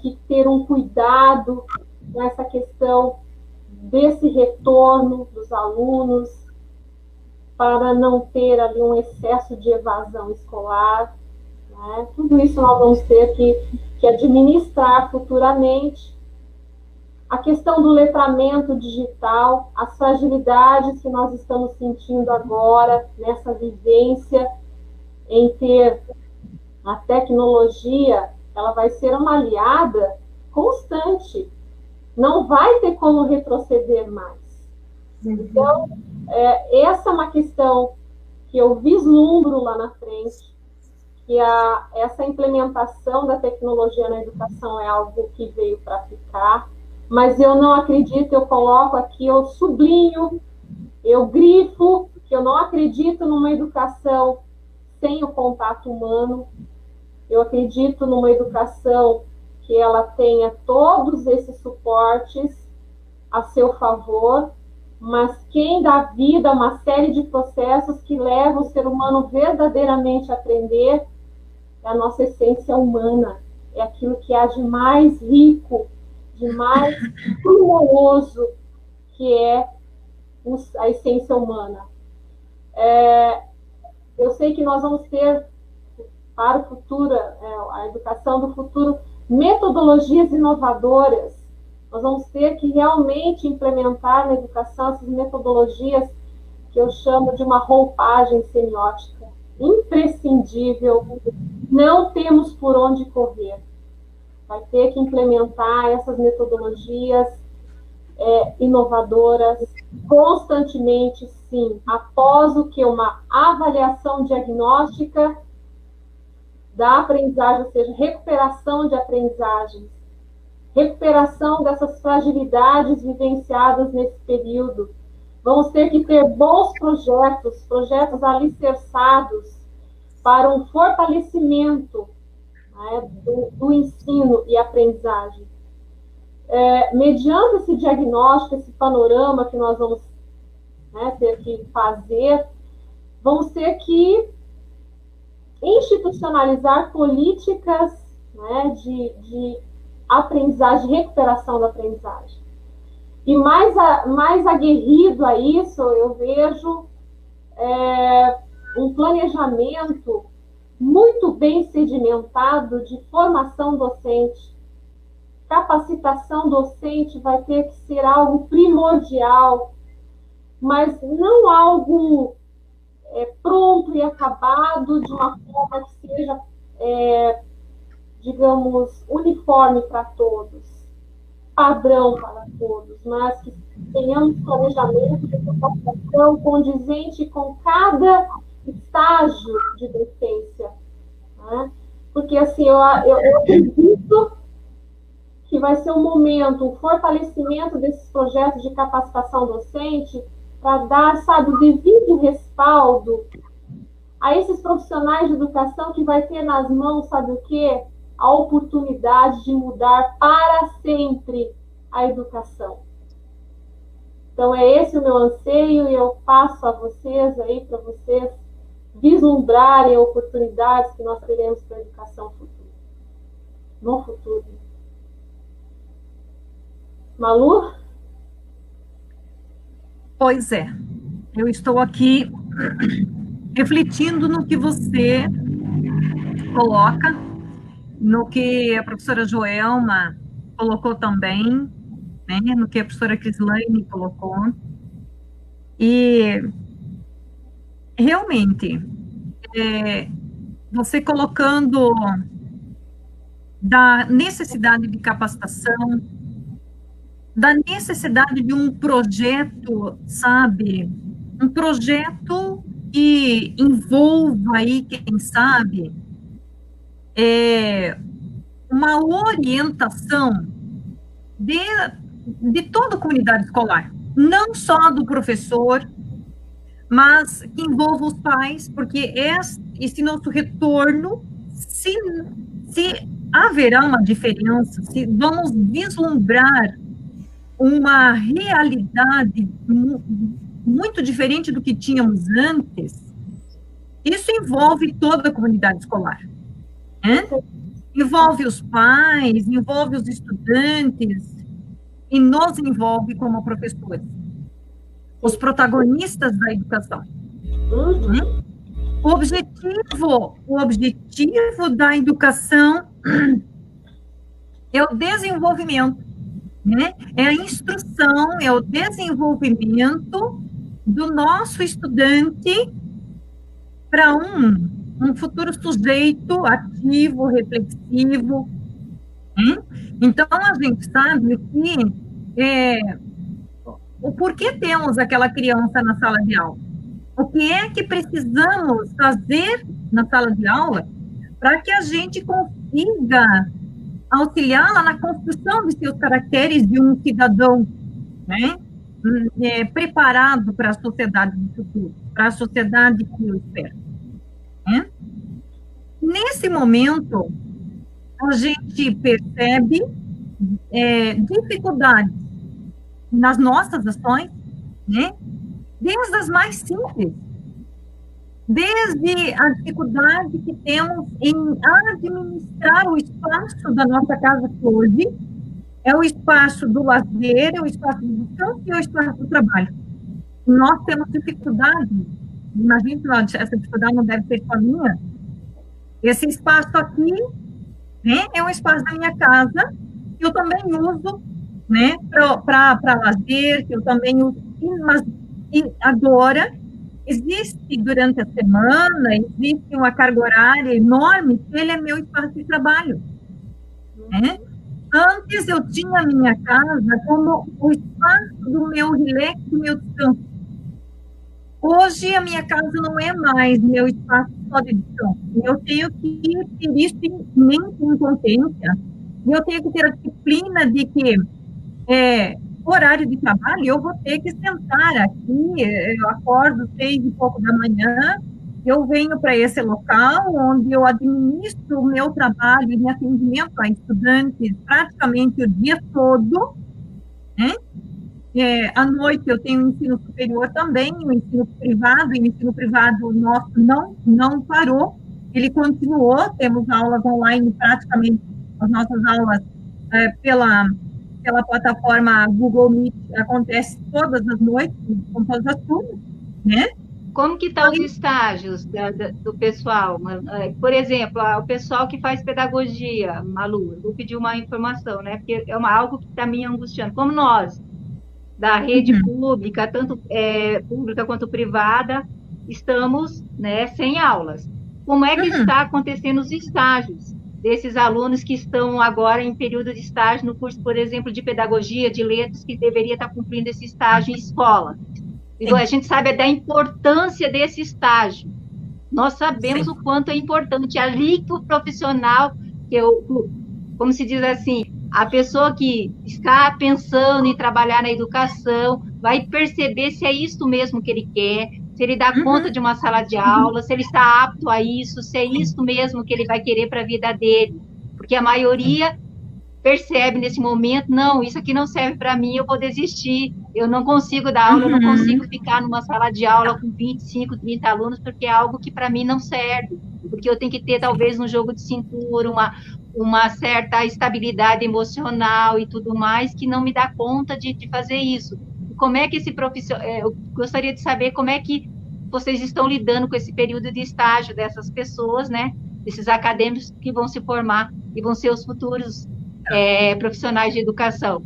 que ter um cuidado com essa questão desse retorno dos alunos, para não ter ali um excesso de evasão escolar, né? Tudo isso nós vamos ter que administrar futuramente. A questão do letramento digital, as fragilidades que nós estamos sentindo agora, nessa vivência, em ter a tecnologia, ela vai ser uma aliada constante. Não vai ter como retroceder mais. Então, essa é uma questão que eu vislumbro lá na frente, que essa implementação da tecnologia na educação é algo que veio para ficar, mas eu não acredito, eu coloco aqui, eu sublinho, eu grifo, que eu não acredito numa educação sem o contato humano. Eu acredito numa educação que ela tenha todos esses suportes a seu favor, mas quem dá vida a uma série de processos que levam o ser humano verdadeiramente a aprender é a nossa essência humana, é aquilo que há de mais rico, de mais primoroso, que é a essência humana. Eu sei que nós vamos ter, para o futuro, a educação do futuro, metodologias inovadoras. Nós vamos ter que realmente implementar na educação essas metodologias que eu chamo de uma roupagem semiótica imprescindível. Não temos por onde correr. Vai ter que implementar essas metodologias inovadoras constantemente, sim, após o que uma avaliação diagnóstica da aprendizagem, ou seja, recuperação de aprendizagens, recuperação dessas fragilidades vivenciadas nesse período. Vamos ter que ter bons projetos alicerçados para um fortalecimento, né, do ensino e aprendizagem. Mediante esse diagnóstico, esse panorama que nós vamos, né, ter que fazer, vamos ter que institucionalizar políticas, né, de aprendizagem, de recuperação da aprendizagem. E mais aguerrido a isso, eu vejo um planejamento muito bem sedimentado de formação docente. Capacitação docente vai ter que ser algo primordial, mas não algo pronto e acabado de uma forma que seja, digamos, uniforme para todos, padrão para todos, mas que tenhamos planejamento de capacitação condizente com cada estágio de docência, né? Porque, assim, eu acredito que vai ser um momento, um fortalecimento desses projetos de capacitação docente para dar, sabe, o devido respaldo a esses profissionais de educação que vai ter nas mãos, sabe o quê? A oportunidade de mudar para sempre a educação. Então, é esse o meu anseio, e eu passo a vocês aí, para vocês vislumbrarem oportunidades que nós teremos para a educação futura. No futuro. Malu? Pois é, eu estou aqui refletindo no que você coloca, no que a professora Joelma colocou também, né, no que a professora Crislaine colocou, e realmente, você colocando da necessidade de capacitação, da necessidade de um projeto, sabe, um projeto que envolva aí, quem sabe, uma orientação de toda a comunidade escolar, não só do professor, mas que envolva os pais, porque esse nosso retorno, se haverá uma diferença, se vamos vislumbrar uma realidade muito diferente do que tínhamos antes, isso envolve toda a comunidade escolar, né? Envolve os pais, envolve os estudantes, e nos envolve como professores, os protagonistas da educação. O objetivo da educação é o desenvolvimento, né? É a instrução, é o desenvolvimento do nosso estudante para um futuro sujeito ativo, reflexivo. Então, a gente sabe que o porquê temos aquela criança na sala de aula. O que é que precisamos fazer na sala de aula para que a gente consiga auxiliá-la na construção de seus caracteres de um cidadão, né, preparado para a sociedade do futuro, para a sociedade que eu espero, né? Nesse momento, a gente percebe dificuldades nas nossas ações, né? Desde as mais simples, desde a dificuldade que temos em administrar o espaço da nossa casa hoje, é o espaço do lazer, é o espaço do descanso e é o espaço do trabalho. Nós temos dificuldade, imagino que essa dificuldade não deve ser só minha, esse espaço aqui, né, é um espaço da minha casa, que eu também uso, né, para lazer, que eu também uso, e agora, existe durante a semana, existe uma carga horária enorme, que ele é meu espaço de trabalho, né? Antes eu tinha a minha casa como o espaço do meu relax, do meu descanso. Hoje, a minha casa não é mais meu espaço só de descanso. Eu tenho que ter isso em mente, em consciência. E eu tenho que ter a disciplina de que, horário de trabalho, eu vou ter que sentar aqui. Eu acordo 6 e pouco da manhã, eu venho para esse local onde eu administro o meu trabalho e meu atendimento a estudantes praticamente o dia todo, né? À noite eu tenho ensino superior também, o ensino privado, e o ensino privado nosso não parou, ele continuou, temos aulas online, praticamente as nossas aulas pela plataforma Google Meet, acontece todas as noites, com todas as turmas, né? Como que estão os estágios do pessoal? Por exemplo, o pessoal que faz pedagogia, Malu, eu vou pedir uma informação, né? Porque é algo que está me angustiando. Como nós, da rede pública, tanto pública quanto privada, estamos, né, sem aulas. Como é que está acontecendo os estágios desses alunos que estão agora em período de estágio no curso, por exemplo, de pedagogia, de letras, que deveria estar cumprindo esse estágio em escola? A gente sabe da importância desse estágio. Nós sabemos o quanto é importante. Ali que o profissional, como se diz assim, a pessoa que está pensando em trabalhar na educação vai perceber se é isso mesmo que ele quer, se ele dá conta de uma sala de aula, se ele está apto a isso, se é isso mesmo que ele vai querer para a vida dele. Porque a maioria percebe nesse momento, não, isso aqui não serve para mim, eu vou desistir, eu não consigo dar aula, eu não consigo ficar numa sala de aula com 25, 30 alunos, porque é algo que para mim não serve, porque eu tenho que ter talvez um jogo de cintura, uma certa estabilidade emocional e tudo mais, que não me dá conta de fazer isso. Como é que esse profissional, eu gostaria de saber como é que vocês estão lidando com esse período de estágio dessas pessoas, né, desses acadêmicos que vão se formar e vão ser os futuros profissionais de educação.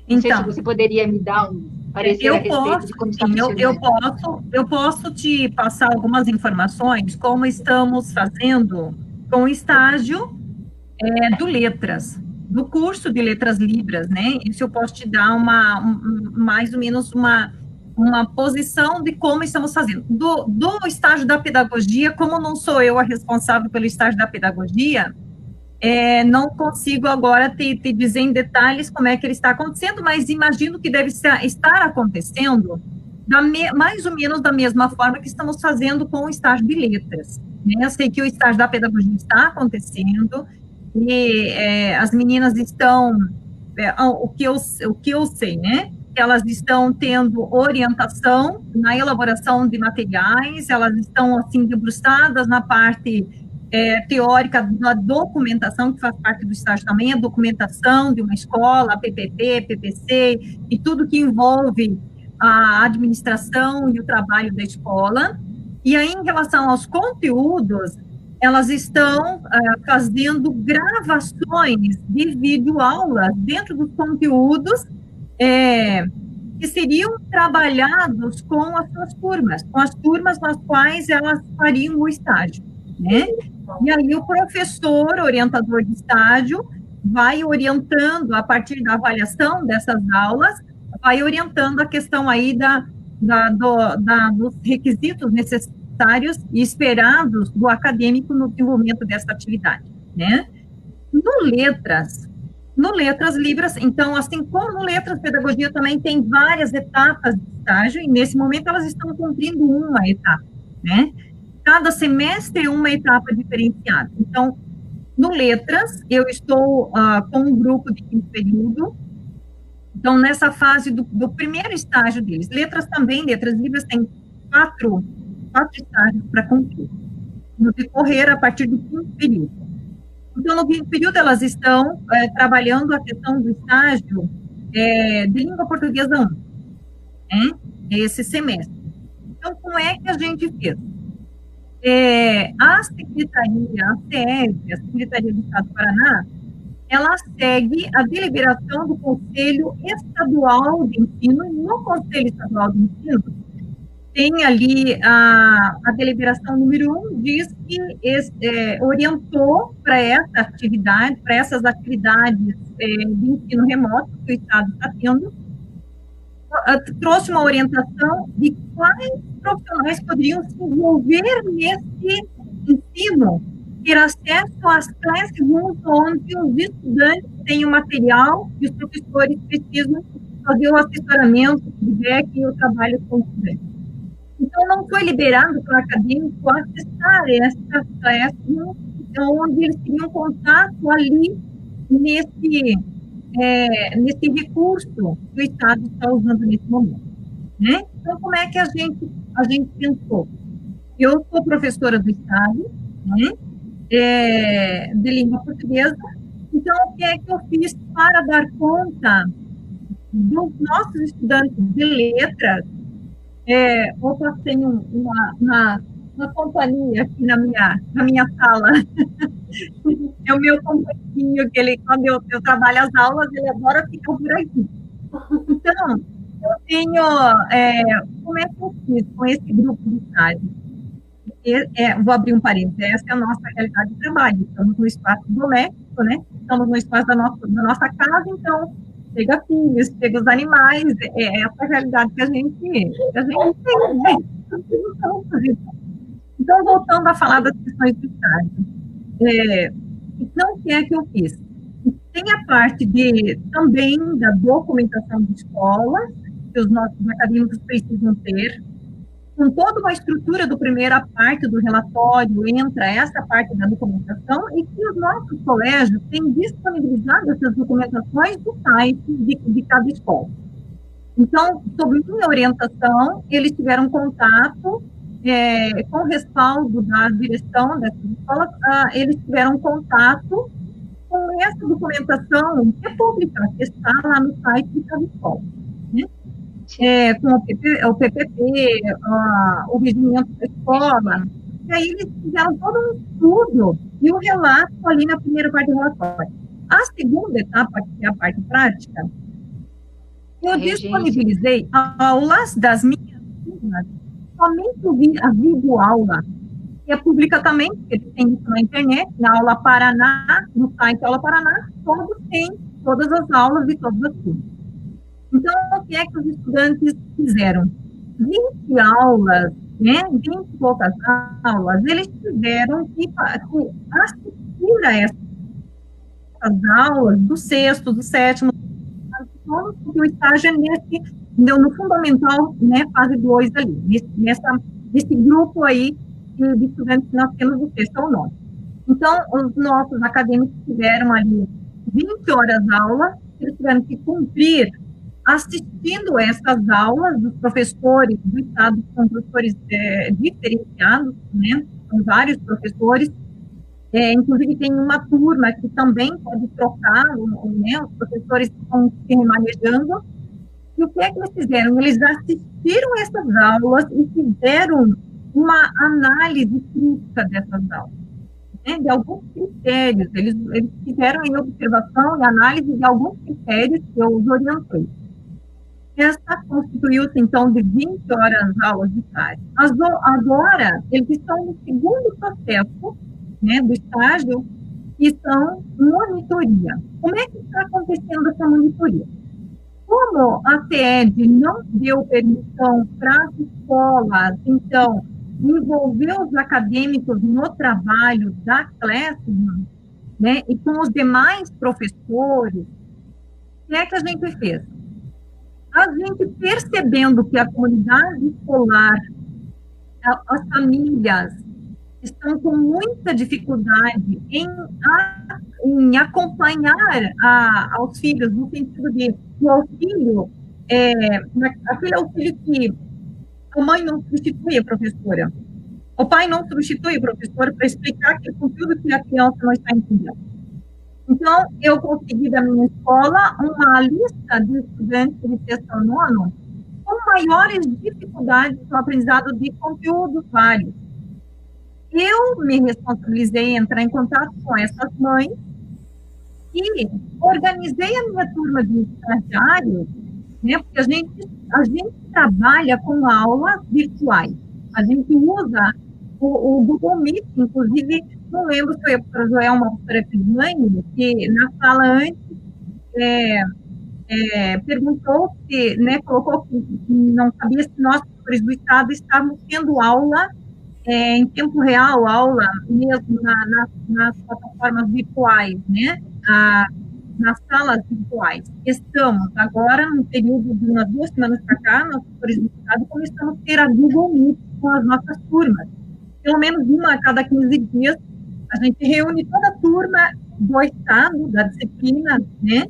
Não sei se você poderia me dar um parecer a respeito de como está funcionando. Eu posso te passar algumas informações, como estamos fazendo com o estágio do Letras, do curso de Letras Libras, né? Isso eu posso te dar mais ou menos uma posição de como estamos fazendo. Do estágio da pedagogia, como não sou eu a responsável pelo estágio da pedagogia, não consigo agora te dizer em detalhes como é que ele está acontecendo, mas imagino que deve estar acontecendo mais ou menos da mesma forma que estamos fazendo com o estágio de letras. Né? Eu sei que o estágio da pedagogia está acontecendo, e as meninas estão, o que eu sei, né? Elas estão tendo orientação na elaboração de materiais, elas estão, assim, debruçadas na parte teórica da documentação, que faz parte do estágio também, a documentação de uma escola, a PPP, PPC, e tudo que envolve a administração e o trabalho da escola. E aí, em relação aos conteúdos, elas estão fazendo gravações de videoaulas dentro dos conteúdos que seriam trabalhados com as suas turmas, com as turmas nas quais elas fariam o estágio, né? E aí o professor, orientador de estágio, vai orientando, a partir da avaliação dessas aulas, vai orientando a questão aí dos requisitos necessários e esperados do acadêmico no desenvolvimento dessa atividade, né? No Letras Libras, então, assim como no Letras Pedagogia também tem várias etapas de estágio, e nesse momento elas estão cumprindo uma etapa, né? Cada semestre uma etapa diferenciada. Então, no Letras, eu estou com um grupo de quinto período. Então, nessa fase do primeiro estágio deles, Letras Libras tem quatro estágios para cumprir, no decorrer a partir do quinto período. Então, no quinto período, elas estão trabalhando a questão do estágio de língua portuguesa 1, né, esse semestre. Então, como é que a gente fez? A Secretaria, a SESB, a Secretaria do Estado do Paraná, ela segue a deliberação do Conselho Estadual de Ensino, e no Conselho Estadual de Ensino tem ali a deliberação número 1, diz que orientou para essa atividade, para essas atividades de ensino remoto que o Estado está tendo, trouxe uma orientação de quais profissionais poderiam se envolver nesse ensino, ter acesso às classrooms onde os estudantes têm o material e os professores precisam fazer o assessoramento, o feedback e o trabalho com os estudantes. Então, não foi liberado para o acadêmico acessar essa classroom, onde eles teriam contato ali nesse recurso que o Estado está usando nesse momento, né? Então, como é que a gente pensou? Eu sou professora do Estado, né, de língua portuguesa, então, o que é que eu fiz para dar conta dos nossos estudantes de letras? Opa, tem uma companhia aqui na minha sala. É o meu companheirinho, que ele, quando eu trabalho as aulas, ele adora ficar por aqui. Então, eu tenho, como é que eu fiz com esse grupo de estágio? Vou abrir um parênteses, essa é a nossa realidade de trabalho. Estamos no espaço doméstico, né? Estamos no espaço da nossa casa, então, chega filhos, chega os animais, essa realidade que a gente tem, né? Então, voltando a falar das questões do estágio. Então, o que é que eu fiz? Tem a parte também da documentação de escolas, que os nossos acadêmicos precisam ter, com toda uma estrutura do primeira parte do relatório, entra essa parte da documentação, e que os nossos colégios têm disponibilizado essas documentações no site de cada escola. Então, sob minha orientação, eles tiveram contato com o respaldo da direção dessas escolas, eles tiveram contato com essa documentação que é pública, que está lá no site de cada escola, né? Com o PPP, o regimento da escola, e aí eles fizeram todo um estudo e o relato ali na primeira parte do relatório. A segunda etapa, que é a parte prática, eu disponibilizei aulas das minhas turmas, somente a videoaula, que é pública também, porque tem isso na internet, na Aula Paraná, no site Aula Paraná, todos têm todas as aulas e todas as turmas. Então, o que é que os estudantes fizeram? 20 aulas, né, 20 e poucas aulas, eles tiveram que assistir a essas aulas do sexto, do sétimo, porque o estágio é no fundamental, né, fase 2 ali, nesse grupo aí de estudantes que nós temos do sexto ao nono. Então, os nossos acadêmicos tiveram ali 20 horas aula, eles tiveram que cumprir assistindo essas aulas dos professores do Estado, que são professores diferenciados, né, são vários professores, inclusive tem uma turma que também pode trocar, né, os professores estão se remanejando. E o que é que eles fizeram? Eles assistiram essas aulas e fizeram uma análise crítica dessas aulas, né, de alguns critérios. Eles fizeram em observação e análise de alguns critérios que eu os orientei. Essa constituiu-se, então, de 20 horas aulas de estágio. Agora, eles estão no segundo processo, né, do estágio, que são monitoria. Como é que está acontecendo essa monitoria? Como a CED não deu permissão para as escolas, então, envolver os acadêmicos no trabalho da Classroom, né, e com os demais professores, o que é que a gente fez? A gente percebendo que a comunidade escolar, as famílias, estão com muita dificuldade em acompanhar aos filhos, no sentido de o auxílio, aquele auxílio que a mãe não substitui a professora, o pai não substitui a professora para explicar aquele conteúdo que a criança não está entendendo. Então, eu consegui da minha escola uma lista de estudantes de sexto ao nono com maiores dificuldades no aprendizado de conteúdos vários. Eu me responsabilizei em entrar em contato com essas mães e organizei a minha turma de estagiários, né, porque a gente trabalha com aulas virtuais. A gente usa o Google Meet, inclusive, não lembro se foi a professora Joelma ou a professora Pisani, que na sala antes perguntou se, né, colocou que não sabia se nós, professores do Estado, estávamos tendo aula em tempo real, aula mesmo nas plataformas virtuais, né, nas salas virtuais. Estamos agora, no período de umas 2 semanas para cá, nós, professores do Estado, começamos a ter a Google Meet com as nossas turmas. Pelo menos uma a cada 15 dias, a gente reúne toda a turma do Estado, da disciplina, né,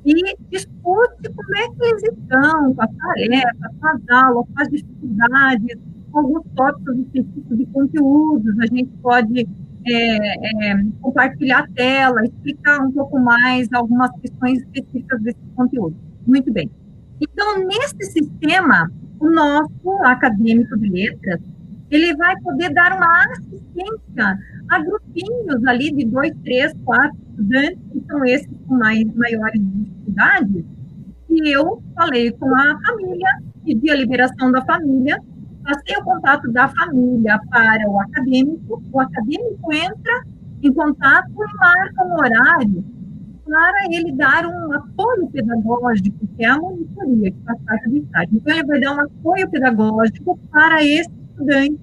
e discute como é que eles estão, com as tarefas, com as aulas, com as dificuldades, com alguns tópicos específicos de conteúdos. A gente pode compartilhar a tela, explicar um pouco mais algumas questões específicas desse conteúdo. Muito bem. Então, nesse sistema, o nosso acadêmico de letras, ele vai poder dar uma assistência a grupinhos ali de 2, 3, 4 estudantes, que são esses com maiores dificuldades, e eu falei com a família, pedi a liberação da família, passei o contato da família para o acadêmico entra em contato e marca um horário para ele dar um apoio pedagógico, que é a monitoria, que faz parte do estágio. Então, ele vai dar um apoio pedagógico para esse estudante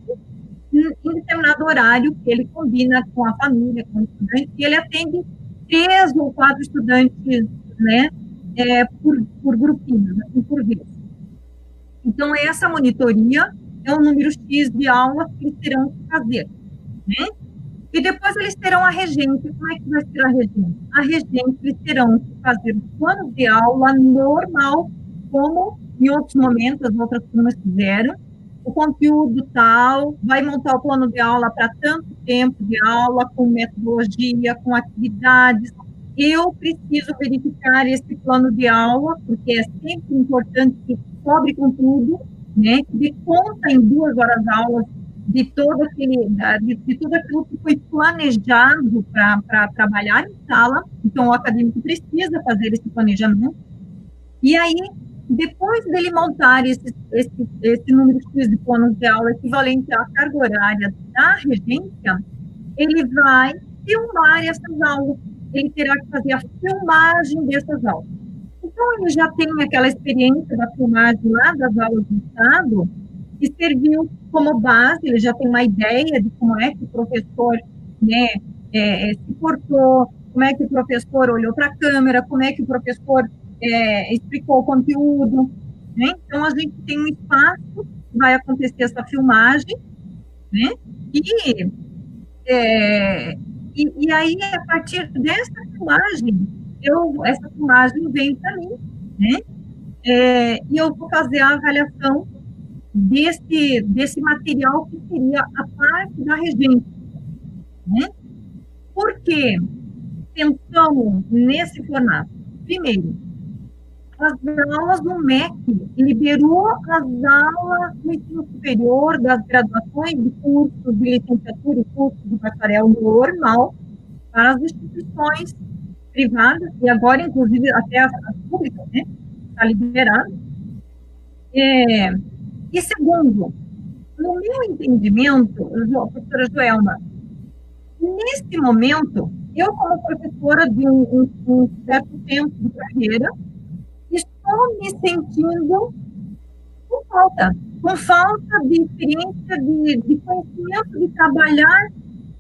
em determinado horário que ele combina com a família, com o estudante, e ele atende 3 ou 4 estudantes, né, por grupinhos, assim, por vez. Então, essa monitoria é o número X de aulas que eles terão que fazer, né? E depois eles terão a regência. Como é que vai ser a regência? A regência, eles terão que fazer o plano de aula normal, como em outros momentos as outras turmas fizeram, o conteúdo tal, vai montar o plano de aula para tanto tempo de aula, com metodologia, com atividades. Eu preciso verificar esse plano de aula, porque é sempre importante que cobre com tudo, né, que dê conta em 2 horas aulas de todo aquilo que foi planejado para trabalhar em sala. Então, o acadêmico precisa fazer esse planejamento. E aí, depois dele montar esse número X de planos de aula equivalente à carga horária da regência, ele vai filmar essas aulas. Ele terá que fazer a filmagem dessas aulas. Então, ele já tem aquela experiência da filmagem lá das aulas do Estado, que serviu como base, ele já tem uma ideia de como é que o professor, né, se portou, como é que o professor olhou para a câmera, como é que o professor explicou o conteúdo, né? Então, a gente tem um espaço, vai acontecer essa filmagem, né? E aí, a partir dessa filmagem, essa filmagem vem para mim, né? E eu vou fazer a avaliação desse material que seria a parte da regência, né? Por que pensamos nesse formato? Primeiro, as aulas do MEC liberou as aulas do ensino superior, das graduações de cursos de licenciatura e cursos de bacharel normal para as instituições privadas, e agora, inclusive, até as públicas, né? Está liberado. E segundo, no meu entendimento, professora Joelma, nesse momento, eu, como professora de um certo tempo de carreira, estou me sentindo com falta de experiência, de conhecimento, de trabalhar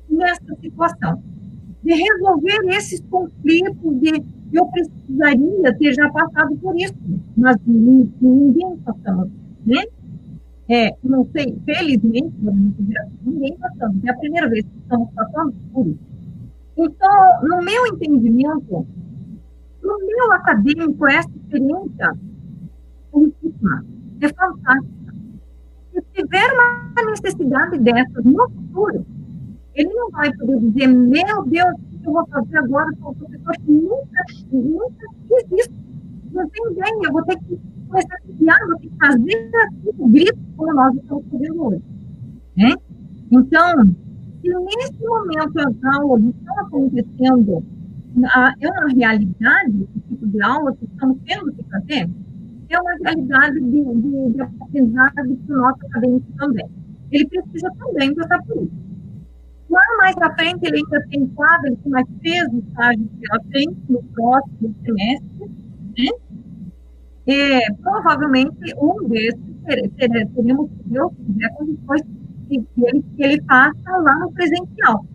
nessa situação, de resolver esses conflitos, eu precisaria ter já passado por isso, mas ninguém passamos, né? Não sei, felizmente, ninguém passamos, é a primeira vez que estamos passando por isso. Então, no meu entendimento, no meu acadêmico, essa experiência é fantástica. Se tiver uma necessidade dessas no futuro, ele não vai poder dizer, meu Deus, o que eu vou fazer agora com o professor que nunca fiz isso, não tem ideia, eu vou ter que começar a criar, vou ter que fazer assim, o grito como nós estamos fazendo hoje, né? Então, se nesse momento as aulas estão acontecendo, é uma realidade, esse tipo de aula que estamos tendo que fazer, é uma realidade de aprendizagem para o nosso acadêmico também. Ele precisa também passar por isso. Lá mais à frente, ele ainda tem quadro, ele mais 3 estágios pela frente, no próximo semestre, né? provavelmente um desses teremos que ver condições que ele faça lá no presencial,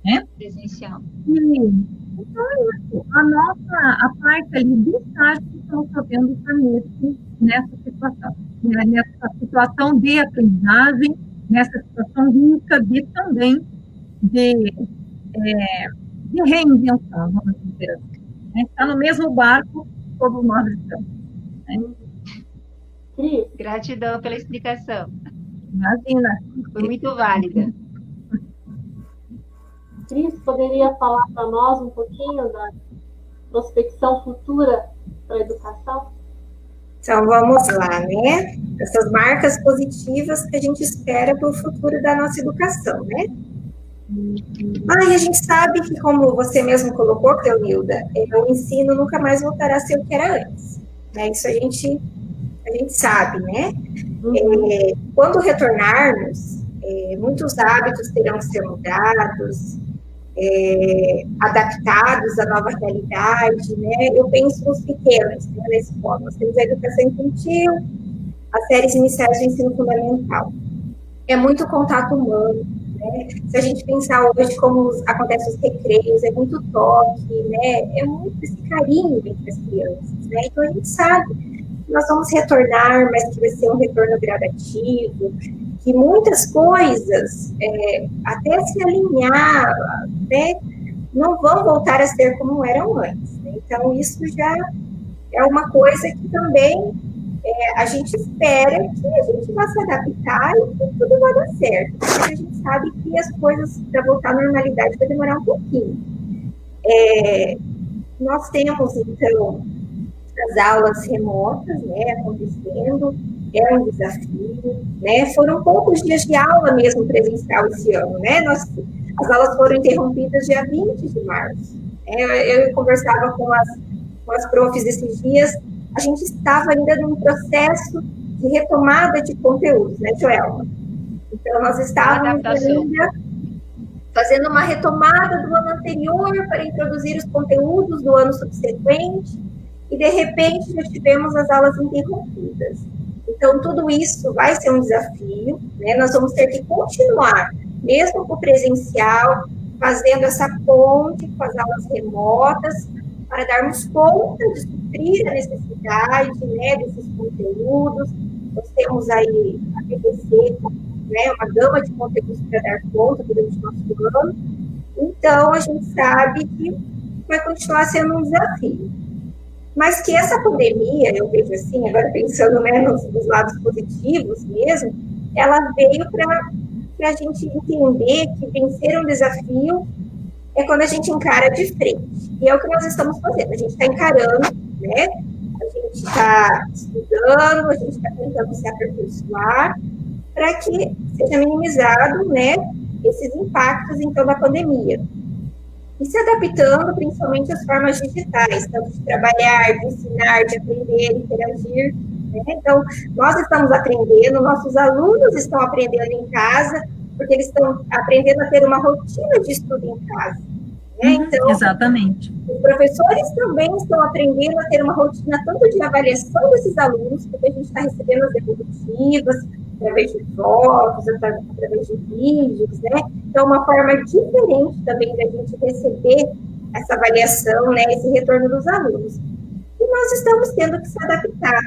né? Presencial. Então, é isso. A parte ali do estágio que estamos fazendo nessa situação, né? Nessa situação de aprendizagem, nessa situação rica também de reinvenção, vamos dizer assim. Né? Está no mesmo barco todos nós estamos. Né? Cris, Gratidão pela explicação. Imagina. Foi muito válida. Cris, poderia falar para nós um pouquinho da prospecção futura para a educação? Então, vamos lá, né? Essas marcas positivas que a gente espera para o futuro da nossa educação, né? E a gente sabe que, como você mesmo colocou, Cleonilda, o ensino nunca mais voltará a ser o que era antes. Né? Isso a gente sabe, né? Quando retornarmos, muitos hábitos terão que ser mudados, adaptados à nova realidade, né? Eu penso nos pequenos, né, na escola. Nós temos a educação infantil, as séries iniciais do ensino fundamental. É muito contato humano, né? Se a gente pensar hoje como acontecem os recreios, é muito toque, né? É muito esse carinho entre as crianças, né? Então, a gente sabe que nós vamos retornar, mas que vai ser um retorno gradativo, que muitas coisas, até se alinhar, né, não vão voltar a ser como eram antes. Né? Então, isso já é uma coisa que também a gente espera que a gente vá se adaptar e que tudo vai dar certo. Porque a gente sabe que as coisas, para voltar à normalidade, vai demorar um pouquinho. Nós temos, então, as aulas remotas, né, acontecendo, é um desafio, né, foram poucos dias de aula mesmo presencial esse ano, né, as aulas foram interrompidas dia 20 de março, eu conversava com as profs esses dias, a gente estava ainda num processo de retomada de conteúdos, né, Joelma? Então, nós estávamos ainda fazendo uma retomada do ano anterior para introduzir os conteúdos do ano subsequente, e, de repente, já tivemos as aulas interrompidas. Então, tudo isso vai ser um desafio, né? Nós vamos ter que continuar, mesmo com o presencial, fazendo essa ponte com as aulas remotas, para darmos conta de suprir a necessidade, né, desses conteúdos. Nós temos aí a PPC, né, uma gama de conteúdos para dar conta durante o nosso ano. Então, a gente sabe que vai continuar sendo um desafio. Mas que essa pandemia, eu vejo assim, agora pensando, né, nos lados positivos mesmo, ela veio para a gente entender que vencer um desafio é quando a gente encara de frente. E é o que nós estamos fazendo. A gente está encarando, né? A gente está estudando, a gente está tentando se aperfeiçoar para que seja minimizado, né, esses impactos, então, da pandemia. E se adaptando principalmente às formas digitais, tanto de trabalhar, de ensinar, de aprender, interagir. Né? Então, nós estamos aprendendo, nossos alunos estão aprendendo em casa, porque eles estão aprendendo a ter uma rotina de estudo em casa. Né? Então, exatamente. Os professores também estão aprendendo a ter uma rotina tanto de avaliação desses alunos, porque a gente está recebendo as devolutivas, através de fotos, através de vídeos, né? Então, uma forma diferente também da gente receber essa avaliação, né? Esse retorno dos alunos. E nós estamos tendo que se adaptar,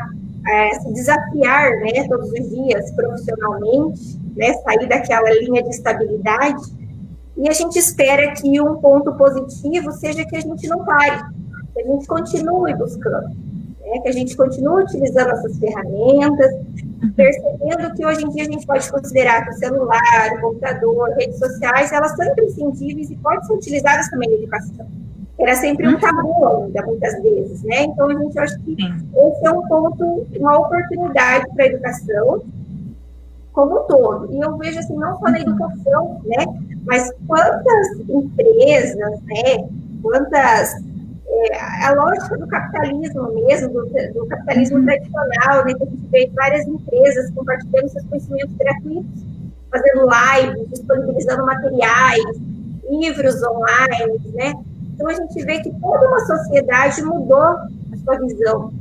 se desafiar, né? Todos os dias, profissionalmente, né? Sair daquela linha de estabilidade. E a gente espera que um ponto positivo seja que a gente não pare, que a gente continue buscando, né? Que a gente continue utilizando essas ferramentas, percebendo que hoje em dia a gente pode considerar que o celular, o computador, redes sociais, elas são imprescindíveis e podem ser utilizadas também na educação. Era sempre um tabu ainda, muitas vezes, né? Então, a gente acha que esse é um ponto, uma oportunidade para a educação como um todo. E eu vejo, assim, não só na educação, né? Mas quantas empresas, né? Quantas... a lógica do capitalismo mesmo, do capitalismo tradicional, né, que a gente vê várias empresas compartilhando seus conhecimentos gratuitos, fazendo lives, disponibilizando materiais, livros online, né? Então, a gente vê que toda uma sociedade mudou a sua visão,